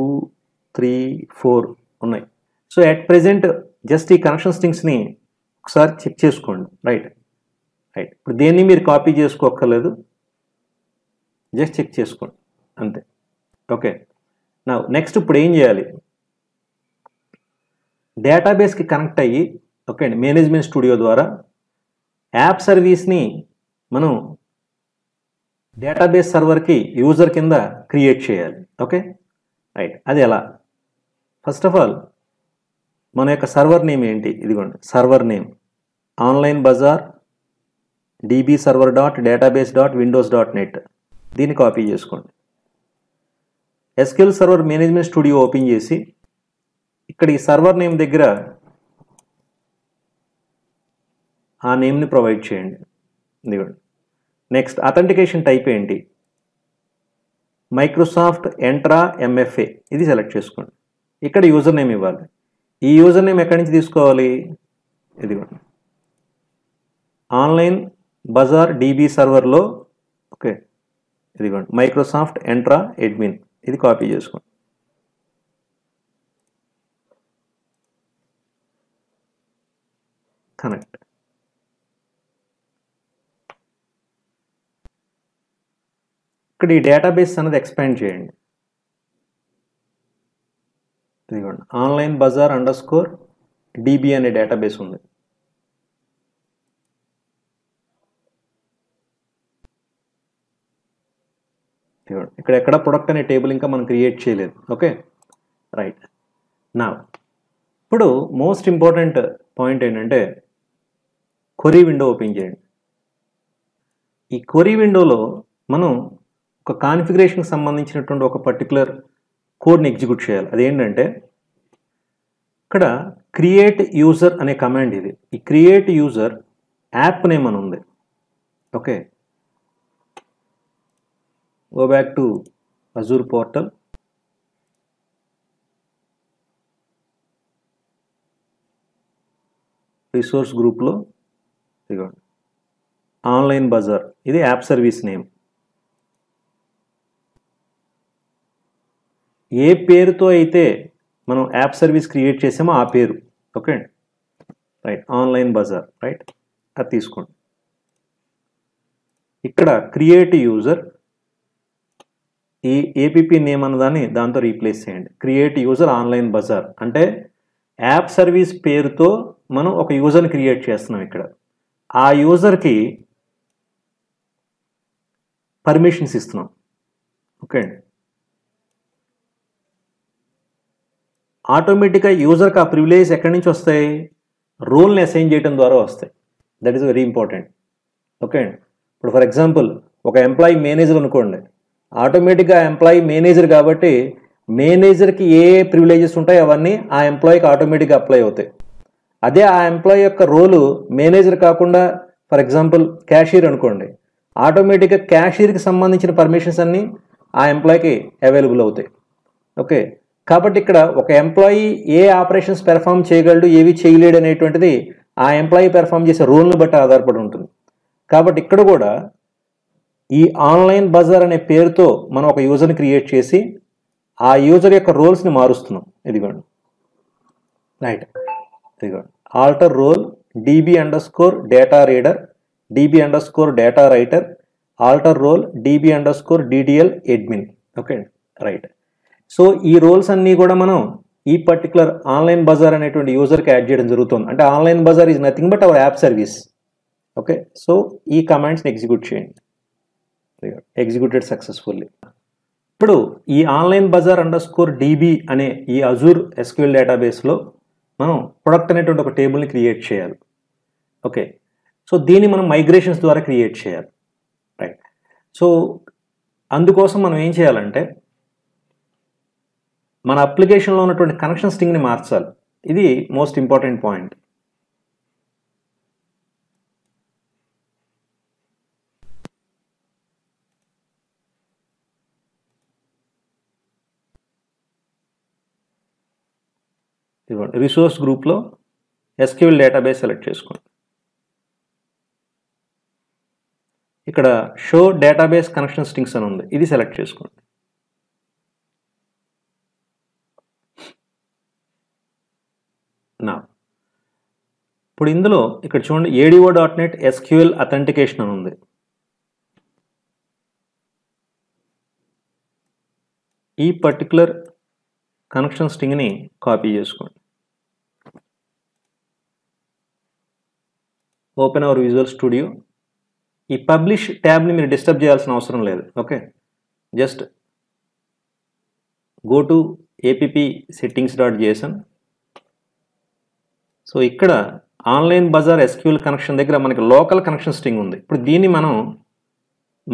3 4 ఉన్నాయి. సో అట్ ప్రెజెంట్ జస్ట్ ఈ కనెక్షన్ స్ట్రింగ్స్ని ఒకసారి చెక్ చేసుకోండి. రైట్. ఇప్పుడు దేన్ని మీరు కాపీ చేసుకోక్కర్లేదు, జస్ట్ చెక్ చేసుకోండి అంతే. ఓకే, నా నెక్స్ట్ ఇప్పుడు ఏం చేయాలి, డేటాబేస్కి కనెక్ట్ అయ్యి, ఓకే అండి, మేనేజ్మెంట్ స్టూడియో ద్వారా యాప్ సర్వీస్ని మనం డేటాబేస్ సర్వర్కి యూజర్ కింద క్రియేట్ చేయాలి. Okay, right. అది ఎలా? ఫస్ట్ ఆఫ్ ఆల్ మన యొక్క సర్వర్ నేమ్ ఏంటి, ఇదిగోండి server name online bazaar DB server .database.windows.net, దీన్ని కాపీ చేసుకోండి. SQL server management studio open చేసి ఇక్కడ ఈ సర్వర్ నేమ్ దగ్గర ఆ నేమ్ని ప్రొవైడ్ చేయండి. ఇదిగోండి. నెక్స్ట్ అథెంటికేషన్ టైప్ ఏంటి, మైక్రోసాఫ్ట్ ఎంట్రా ఎంఎఫ్ఏ, ఇది సెలెక్ట్ చేసుకోండి. ఇక్కడ యూజర్ నేమ్ ఇవ్వాలి. ఈ యూజర్ నేమ్ ఎక్కడి నుంచి తీసుకోవాలి, ఇదిగోండి ఆన్లైన్ బజార్ డీబీ సర్వర్లో, ఓకే ఇదిగోండి మైక్రోసాఫ్ట్ ఎంట్రా అడ్మిన్, ఇది కాపీ చేసుకోండి. కనెక్ట్. ఇక్కడ ఈ డేటాబేస్ అనేది ఎక్స్పాండ్ చేయండి. ఇదిగోండి ఆన్లైన్ బజార్ _DB అనే డేటాబేస్ ఉంది. ఇక్కడ ఎక్కడ ప్రొడక్ట్ అనే టేబుల్ ఇంకా మనం క్రియేట్ చేయలేదు. Okay, right. నా ఇప్పుడు మోస్ట్ ఇంపార్టెంట్ పాయింట్ ఏంటంటే క్వరీ విండో ఓపెన్ చేయండి. ఈ క్వరీ విండోలో మనం ఒక కాన్ఫిగరేషన్కి సంబంధించినటువంటి ఒక పర్టికులర్ కోడ్ని ఎగ్జిక్యూట్ చేయాలి. అదేంటంటే ఇక్కడ క్రియేట్ యూజర్ అనే కమాండ్ ఇది. ఈ క్రియేట్ యూజర్ యాప్ నేమ్ అని ఉంది. Okay, go back to Azure portal. Resource గ్రూప్లో ఇదిగోండి ఆన్లైన్ బజార్, ఇది యాప్ సర్వీస్ నేమ్. ఏ పేరుతో అయితే మనం యాప్ సర్వీస్ క్రియేట్ చేసామో ఆ పేరు. ఓకే అండి, రైట్. ఆన్లైన్ బజార్, రైట్, అది తీసుకోండి. ఇక్కడ క్రియేట్ యూజర్, ఈ ఏపీపీ నేమ్ అన్నదాన్ని దాంతో రీప్లేస్ చేయండి. క్రియేట్ యూజర్ ఆన్లైన్ బజార్ అంటే యాప్ సర్వీస్ పేరుతో మనం ఒక యూజర్ని క్రియేట్ చేస్తున్నాం. ఇక్కడ ఆ యూజర్కి పర్మిషన్స్ ఇస్తున్నాం. ఓకే అండి, ఆటోమేటిక్గా యూజర్కి ఆ ప్రివిలేజ్ ఎక్కడి నుంచి వస్తాయి? రోల్ని అసైన్ చేయడం ద్వారా వస్తాయి. That is very important. Okay అండి, ఇప్పుడు ఫర్ ఎగ్జాంపుల్ ఒక ఎంప్లాయీ మేనేజర్ అనుకోండి, ఆటోమేటిక్గా ఎంప్లాయీ మేనేజర్ కాబట్టి మేనేజర్కి ఏ ప్రివిలేజెస్ ఉంటాయో అవన్నీ ఆ ఎంప్లాయీకి ఆటోమేటిక్గా అప్లై అవుతాయి. అదే ఆ ఎంప్లాయీ యొక్క రోలు మేనేజర్ కాకుండా ఫర్ ఎగ్జాంపుల్ క్యాషియర్ అనుకోండి, ఆటోమేటిక్గా క్యాషియర్కి సంబంధించిన పర్మిషన్స్ అన్నీ ఆ ఎంప్లాయీకి అవైలబుల్ అవుతాయి. ఓకే, కాబట్టి ఇక్కడ ఒక ఎంప్లాయీ ఏ ఆపరేషన్స్ పెర్ఫామ్ చేయగలడు, ఏవి చేయలేడు అనేటువంటిది ఆ ఎంప్లాయీ పెర్ఫామ్ చేసే రోల్ని బట్టి ఆధారపడి ఉంటుంది. కాబట్టి ఇక్కడ కూడా ఈ ఆన్లైన్ బజార్ అనే పేరుతో మనం ఒక యూజర్ని క్రియేట్ చేసి ఆ యూజర్ యొక్క రోల్స్ని మారుస్తున్నాం. ఇదిగోండి, రైట్, ఇదిగోండి alter role DB_data reader, DB_data writer, alter role DB_DDL admin. Okay అండి, రైట్. సో ఈ రోల్స్ అన్నీ కూడా మనం ఈ పర్టికులర్ ఆన్లైన్ బజార్ అనేటువంటి యూజర్కి యాడ్ చేయడం జరుగుతుంది. అంటే online bazaar is nothing but our app service. Okay, so ఈ కమాండ్స్ని ఎగ్జిక్యూట్ చేయండి. Executed successfully. ఇప్పుడు ఈ ఆన్లైన్ బజార్ _DB అనే ఈ అజూర్ SQL డేటాబేస్లో మనం ప్రొడక్ట్ అనేటువంటి ఒక టేబుల్ని క్రియేట్ చేయాలి. ఓకే, సో దీన్ని మనం మైగ్రేషన్స్ ద్వారా క్రియేట్ చేయాలి. రైట్. సో అందుకోసం మనం ఏం చేయాలంటే మన అప్లికేషన్లో ఉన్నటువంటి కనెక్షన్ స్ట్రింగ్ని మార్చాలి. ఇది మోస్ట్ ఇంపార్టెంట్ పాయింట్. ఇదిగోండి, రిసోర్స్ గ్రూప్లో SQL డేటాబేస్ సెలెక్ట్ చేసుకోండి. ఇక్కడ షో డేటాబేస్ కనెక్షన్ స్ట్రింగ్స్ అని ఉంది, ఇది సెలెక్ట్ చేసుకోండి. ఇప్పుడు ఇందులో ఇక్కడ చూడండి ADO.NET SQL అథెంటికేషన్ అని ఉంది. ఈ పర్టికులర్ కనెక్షన్ స్ట్రింగ్ని కాపీ చేసుకోండి. Open hour visual studio. ఈ పబ్లిష్ ట్యాబ్ని మీరు డిస్టర్బ్ చేయాల్సిన అవసరం లేదు. Okay, just go to app settings.json. So ఇక్కడ ఆన్లైన్ బజార్ SQL కనెక్షన్ దగ్గర మనకి లోకల్ కనెక్షన్ స్ట్రింగ్ ఉంది. ఇప్పుడు దీన్ని మనం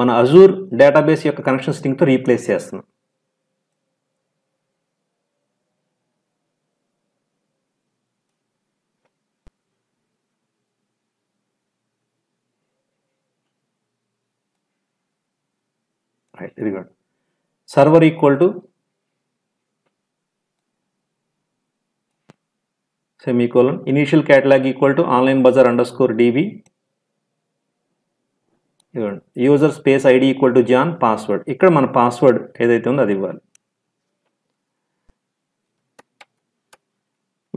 మన అజూర్ డేటాబేస్ యొక్క కనెక్షన్ స్ట్రింగ్తో రీప్లేస్ చేస్తున్నాం. రైట్, ఇదిగోండి server equal to semicolon initial catalog equal to online bazaar _DB, user space ID equal to John, password. ఇక్కడ మన పాస్వర్డ్ ఏదైతే ఉందో అది ఇవ్వాలి.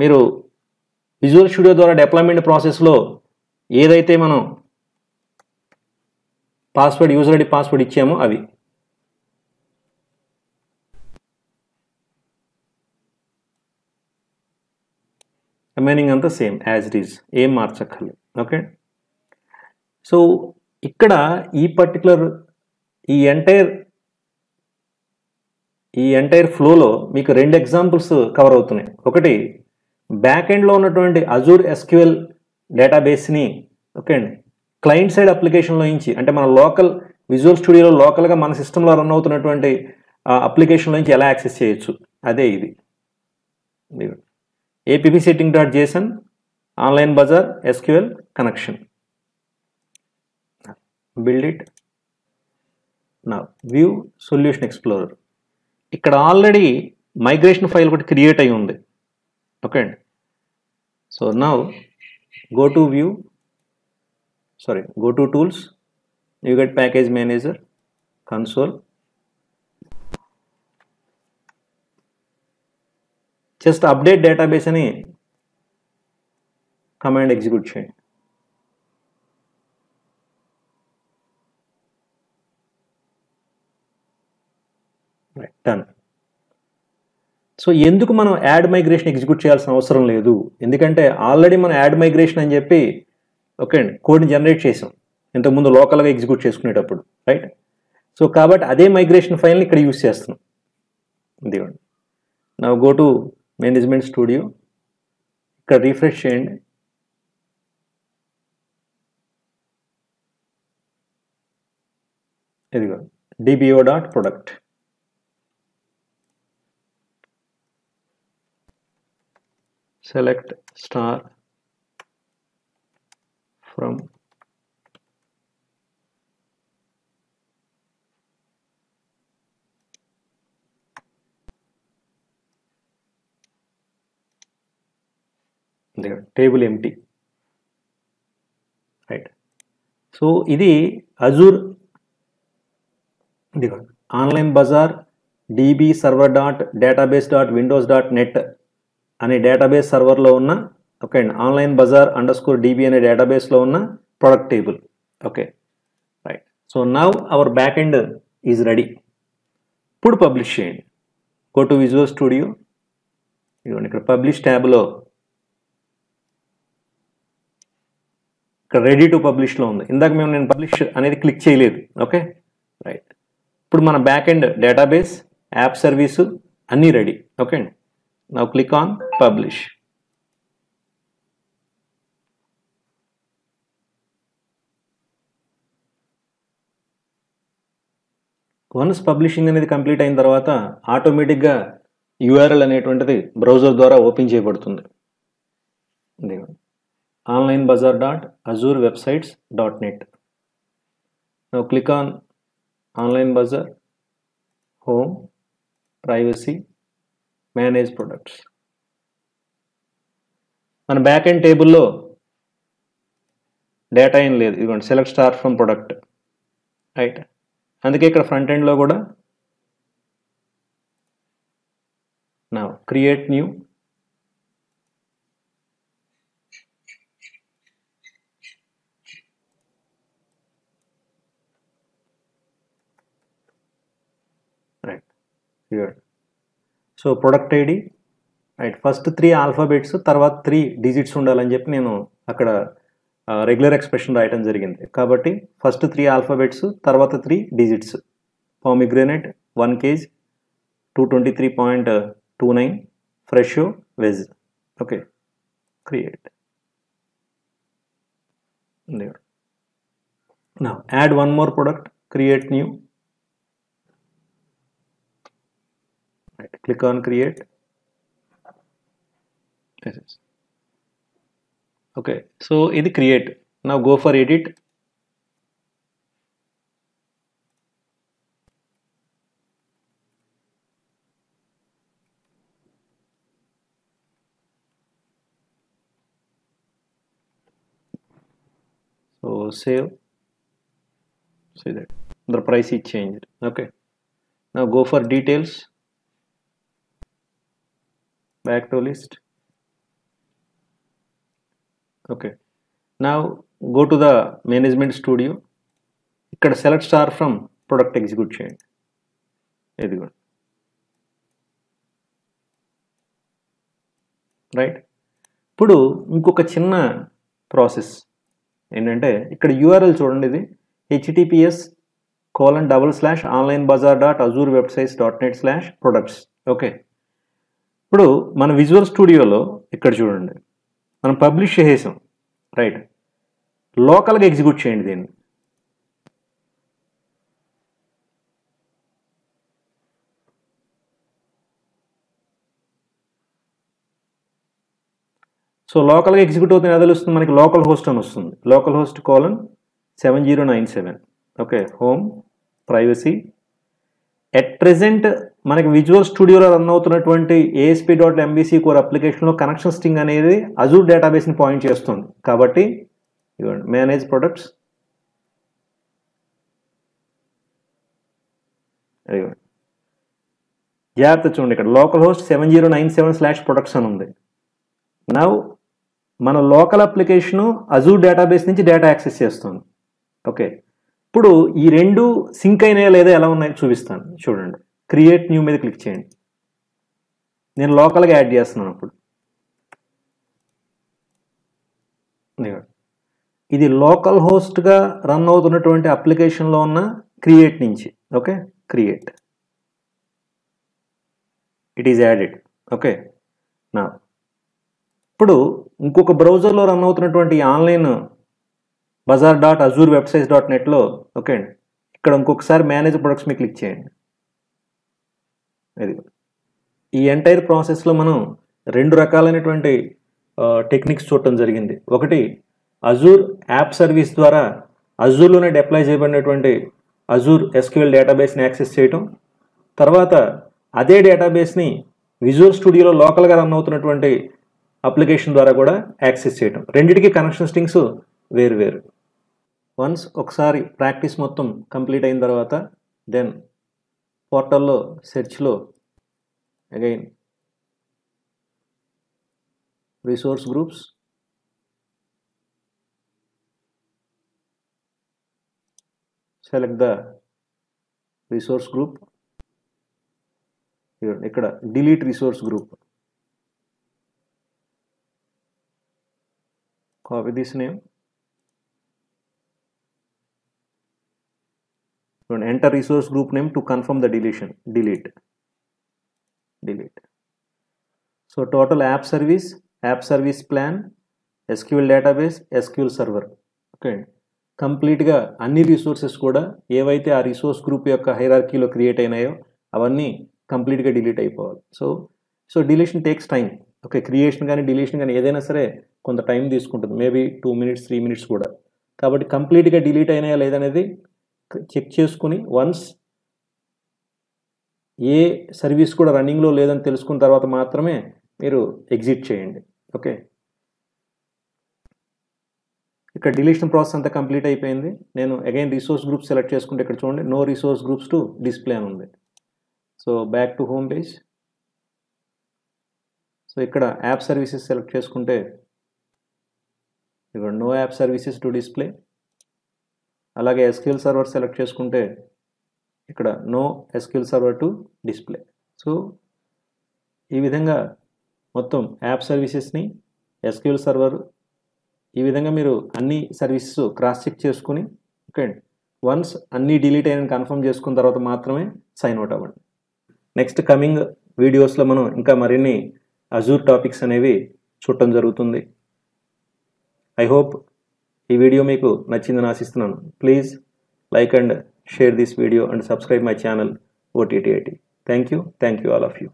మీరు విజువల్ స్టూడియో ద్వారా డిప్లాయ్మెంట్ ప్రాసెస్లో ఏదైతే మనం పాస్వర్డ్ యూజర్ ID పాస్వర్డ్ ఇచ్చామో అవి. రిమైనింగ్ అంతా సేమ్ యాజ్ ఇట్ ఈజ్, ఏం మార్చక్కర్లేదు. ఓకే, సో ఇక్కడ ఈ పర్టికులర్ ఈ ఎంటైర్ ఫ్లోలో మీకు 2 ఎగ్జాంపుల్స్ కవర్ అవుతున్నాయి. ఒకటి బ్యాక్ ఎండ్లో ఉన్నటువంటి అజూర్ SQL డేటాబేస్ని ఓకే అండి క్లయింట్ సైడ్ అప్లికేషన్లో నుంచి, అంటే మన లోకల్ విజువల్ స్టూడియోలో లోకల్గా మన సిస్టంలో రన్ అవుతున్నటువంటి అప్లికేషన్లో నుంచి ఎలా యాక్సెస్ చేయొచ్చు, అదే ఇది. app setting.json online bazaar SQL connection. build it. Now view solution explorer. ఇక్కడ ఆల్రెడీ మైగ్రేషన్ ఫైల్ ఒకటి క్రియేట్ అయి ఉంది. ఓకే అండి, so now go to tools, you get package manager, console. Just update database అని command execute చేయండి. Right, done. So ఎందుకు మనం add migration execute చేయాల్సిన అవసరం లేదు, ఎందుకంటే ఆల్రెడీ మనం యాడ్ మైగ్రేషన్ అని చెప్పి ఓకే అండి కోడ్ని జనరేట్ చేసాం ఇంతకుముందు లోకల్గా ఎగ్జిక్యూట్ చేసుకునేటప్పుడు, రైట్. సో కాబట్టి అదే మైగ్రేషన్ ఫైల్ని ఇక్కడ యూస్ చేస్తున్నాం. ఇదిగోండి, నా గో టు మేనేజ్మెంట్ స్టూడియో, ఇక్కడ రిఫ్రెష్ చేయండి. ఇదిగో dbo.product. Select star from there, table empty, right. So ఇది అజూర్ ఆన్లైన్ బజార్ dbserver.database.windows.net అనే డేటాబేస్ సర్వర్లో ఉన్న ఓకే అండి ఆన్లైన్ బజార్ _db అనే డేటాబేస్లో ఉన్న product table. Okay, right. So now our back end is ready. ఇప్పుడు పబ్లిష్ చేయండి. గో టు విజువల్ స్టూడియో, ఇదిగోండి ఇక్కడ పబ్లిష్ ట్యాబ్లో ఇక్కడ రెడీ టు పబ్లిష్లో ఉంది. ఇందాక నేను పబ్లిష్ అనేది క్లిక్ చేయలేదు. Okay, right. ఇప్పుడు మన back end database, app service అన్నీ రెడీ. ఓకే అండి, now click on publish. Once publishing అనేది కంప్లీట్ అయిన తర్వాత ఆటోమేటిక్గా URL అనేటువంటిది బ్రౌజర్ ద్వారా ఓపెన్ చేయబడుతుంది. onlinebazaar.azurewebsites.net. Now click on Online Bazaar, Home, Privacy, Manage Products. మన బ్యాక్ ఎండ్ టేబుల్లో డేటా ఏం లేదు. ఇదిగోండి select star from product, right. అందుకే ఇక్కడ ఫ్రంట్ ఎండ్లో కూడా నా create new, right. So product ID, right. First 3 alphabets తర్వాత 3 డిజిట్స్ ఉండాలని చెప్పి నేను అక్కడ రెగ్యులర్ ఎక్స్ప్రెషన్ రాయటం జరిగింది. కాబట్టి ఫస్ట్ 3 ఆల్ఫాబెట్స్ తర్వాత 3 digits. Pomegranate 1 kg 223.29 Fresho veg. Okay, create. Now add one more product, create new, right, click on create. Yes. Okay, so ఇది create. Now go for edit. So save. See that the price is changed. Okay, now go for details, back to list. Okay, now go to the management studio, ఇక్కడ select star from product execute చేయండి. ఇదిగోండి, right. ఇప్పుడు ఇంకొక చిన్న process ఏంటంటే ఇక్కడ URL చూడండి, ఇది https://onlinebazaar.azurewebsites.net/products. ఓకే, ఇప్పుడు మన విజువల్ స్టూడియోలో ఇక్కడ చూడండి మనం పబ్లిష్ చేసేసాం, రైట్. లోకల్గా ఎగ్జిక్యూట్ చేయండి దీన్ని. సో లోకల్గా ఎగ్జిక్యూట్ అవుతుంది ఎలా తెలుస్తుంది మనకి? లోకల్ హోస్ట్ అని వస్తుంది. Local host :7097. Okay, home, privacy. At present మనకి విజువల్ స్టూడియోలో రన్ అవుతున్నటువంటి ASP.MVC కోర్ అప్లికేషన్లో కనెక్షన్ స్ట్రింగ్ అనేది అజూర్ డేటాబేస్ని పాయింట్ చేస్తుంది. కాబట్టి ఇవ్వండి మేనేజ్ ప్రొడక్ట్స్, జాగ్రత్త చూడండి, ఇక్కడ లోకల్ హోస్ట్ 7097/products అని ఉంది. నౌ మన లోకల్ అప్లికేషను అజూర్ డేటాబేస్ నుంచి డేటా యాక్సెస్ చేస్తుంది. ఓకే, ఇప్పుడు ఈ రెండు సింక్ అయినాయా లేదా ఎలా ఉన్నాయో చూపిస్తాను. చూడండి, క్రియేట్ న్యూ మీద క్లిక్ చేయండి. నేను లోకల్గా యాడ్ చేస్తున్నాను. అప్పుడు ఇది లోకల్ హోస్ట్గా రన్ అవుతున్నటువంటి అప్లికేషన్లో ఉన్న క్రియేట్ నుంచి. Okay, create, it is added. Okay, నా ఇప్పుడు ఇంకొక బ్రౌజర్లో రన్ అవుతున్నటువంటి ఆన్లైన్ bazaar.azurewebsites.netలో ఓకే అండి, ఇక్కడ ఇంకొకసారి మేనేజ్ ప్రొడక్ట్స్ మీద క్లిక్ చేయండి. ఇది ఈ ఎంటైర్ ప్రాసెస్లో మనం రెండు రకాలైనటువంటి టెక్నిక్స్ చూడటం జరిగింది. ఒకటి, అజూర్ యాప్ సర్వీస్ ద్వారా అజూర్లోనే డిప్లాయ్ చేయబడినటువంటి అజూర్ SQL డేటాబేస్ని యాక్సెస్ చేయటం, తర్వాత అదే డేటాబేస్ని విజువల్ స్టూడియోలో లోకల్గా రన్ అవుతున్నటువంటి అప్లికేషన్ ద్వారా కూడా యాక్సెస్ చేయటం. రెండిటికి కనెక్షన్ స్ట్రింగ్స్ వేరు. వన్స్ ఒకసారి ప్రాక్టీస్ మొత్తం కంప్లీట్ అయిన తర్వాత దెన్ పోర్టల్లో సెర్చ్లో again resource groups, select the resource group, ఇక్కడ delete resource group, copy this name, enter resource group name to confirm the deletion, delete. So total app service plan, SQL database, SQL server. Okay, కంప్లీట్గా అన్ని resources కూడా ఏవైతే ఆ resource group యొక్క హైరార్కీలో create అయినాయో అవన్నీ కంప్లీట్గా delete అయిపోవాలి. So deletion takes time. Okay, creation కానీ డిలీషన్ కానీ ఏదైనా సరే కొంత టైం తీసుకుంటుంది, మేబీ 2 minutes 3 minutes కూడా. కాబట్టి కంప్లీట్గా డిలీట్ అయినాయా లేదనేది చెక్ చేసుకుని వన్స్ ఏ సర్వీస్ కూడా రన్నింగ్లో లేదని తెలుసుకున్న తర్వాత మాత్రమే మీరు ఎగ్జిట్ చేయండి. ఓకే, ఇక్కడ డిలీషన్ ప్రాసెస్ అంతా కంప్లీట్ అయిపోయింది. నేను అగైన్ రిసోర్స్ గ్రూప్ సెలెక్ట్ చేసుకుంటే ఇక్కడ చూడండి no resource groups to display అని ఉంది. So back to home page. So ఇక్కడ యాప్ సర్వీసెస్ సెలెక్ట్ చేసుకుంటే ఇక్కడ no app services to display. అలాగే SQL సర్వర్ సెలెక్ట్ చేసుకుంటే ఇక్కడ no SQL server to display. So ఈ విధంగా మొత్తం యాప్ సర్వీసెస్ని, SQL సర్వర్, ఈ విధంగా మీరు అన్ని సర్వీసెస్ క్రాస్ చెక్ చేసుకుని ఓకే వన్స్ అన్నీ డిలీట్ అయిన కన్ఫర్మ్ చేసుకున్న తర్వాత మాత్రమే సైన్ అవుట్ అవ్వండి. నెక్స్ట్ కమింగ్ వీడియోస్లో మనం ఇంకా మరిన్ని అజూర్ టాపిక్స్ అనేవి చూడటం జరుగుతుంది. ఐ హోప్ ఈ వీడియో మీకు నచ్చిందని ఆశిస్తున్నాను. Please like and share this video and subscribe my channel OTT IT. Thank you all of you.